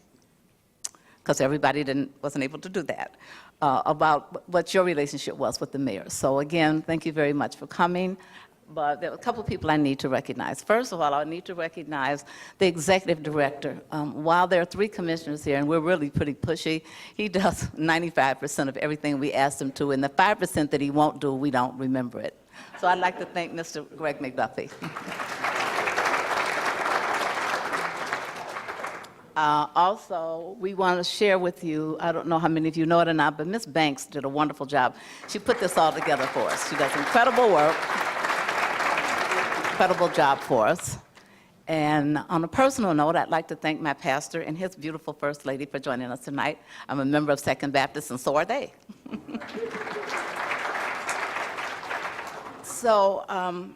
[SPEAKER 1] because everybody wasn't able to do that, about what your relationship was with the mayor. So again, thank you very much for coming. But there are a couple of people I need to recognize. First of all, I need to recognize the executive director. While there are 3 commissioners here, and we're really pretty pushy, he does 95% of everything we ask him to, and the 5% that he won't do, we don't remember it. So I'd like to thank Mr. Greg McDuffie. Also, we want to share with you, I don't know how many of you know it or not, but Ms. Banks did a wonderful job. She put this all together for us. She does incredible work. Incredible job for us. And on a personal note, I'd like to thank my pastor and his beautiful First Lady for joining us tonight. I'm a member of Second Baptist, and so are they. So I'm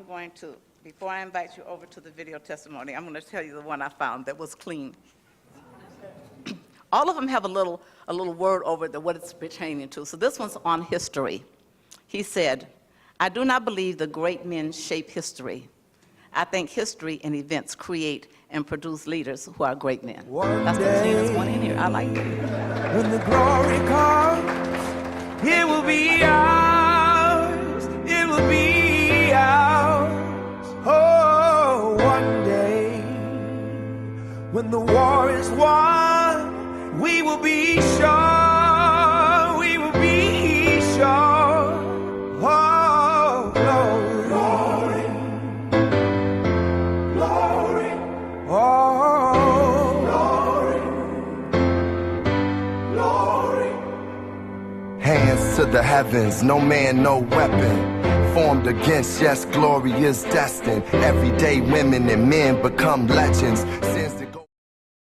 [SPEAKER 1] going to, before I invite you over to the video testimony, I'm going to tell you the one I found that was clean. All of them have a little word over it, what it's pertaining to. So this one's on history. He said, I do not believe the great men shape history. I think history and events create and produce leaders who are great men. That's the cleanest one in here. I like it.
[SPEAKER 15] When the glory comes, it will be ours. It will be ours. Oh, one day, when the war is won, we will be sure. We will be sure. Oh,
[SPEAKER 16] hands to the heavens, no man, no weapon formed against, yes, glory is destined. Everyday women and men become legends.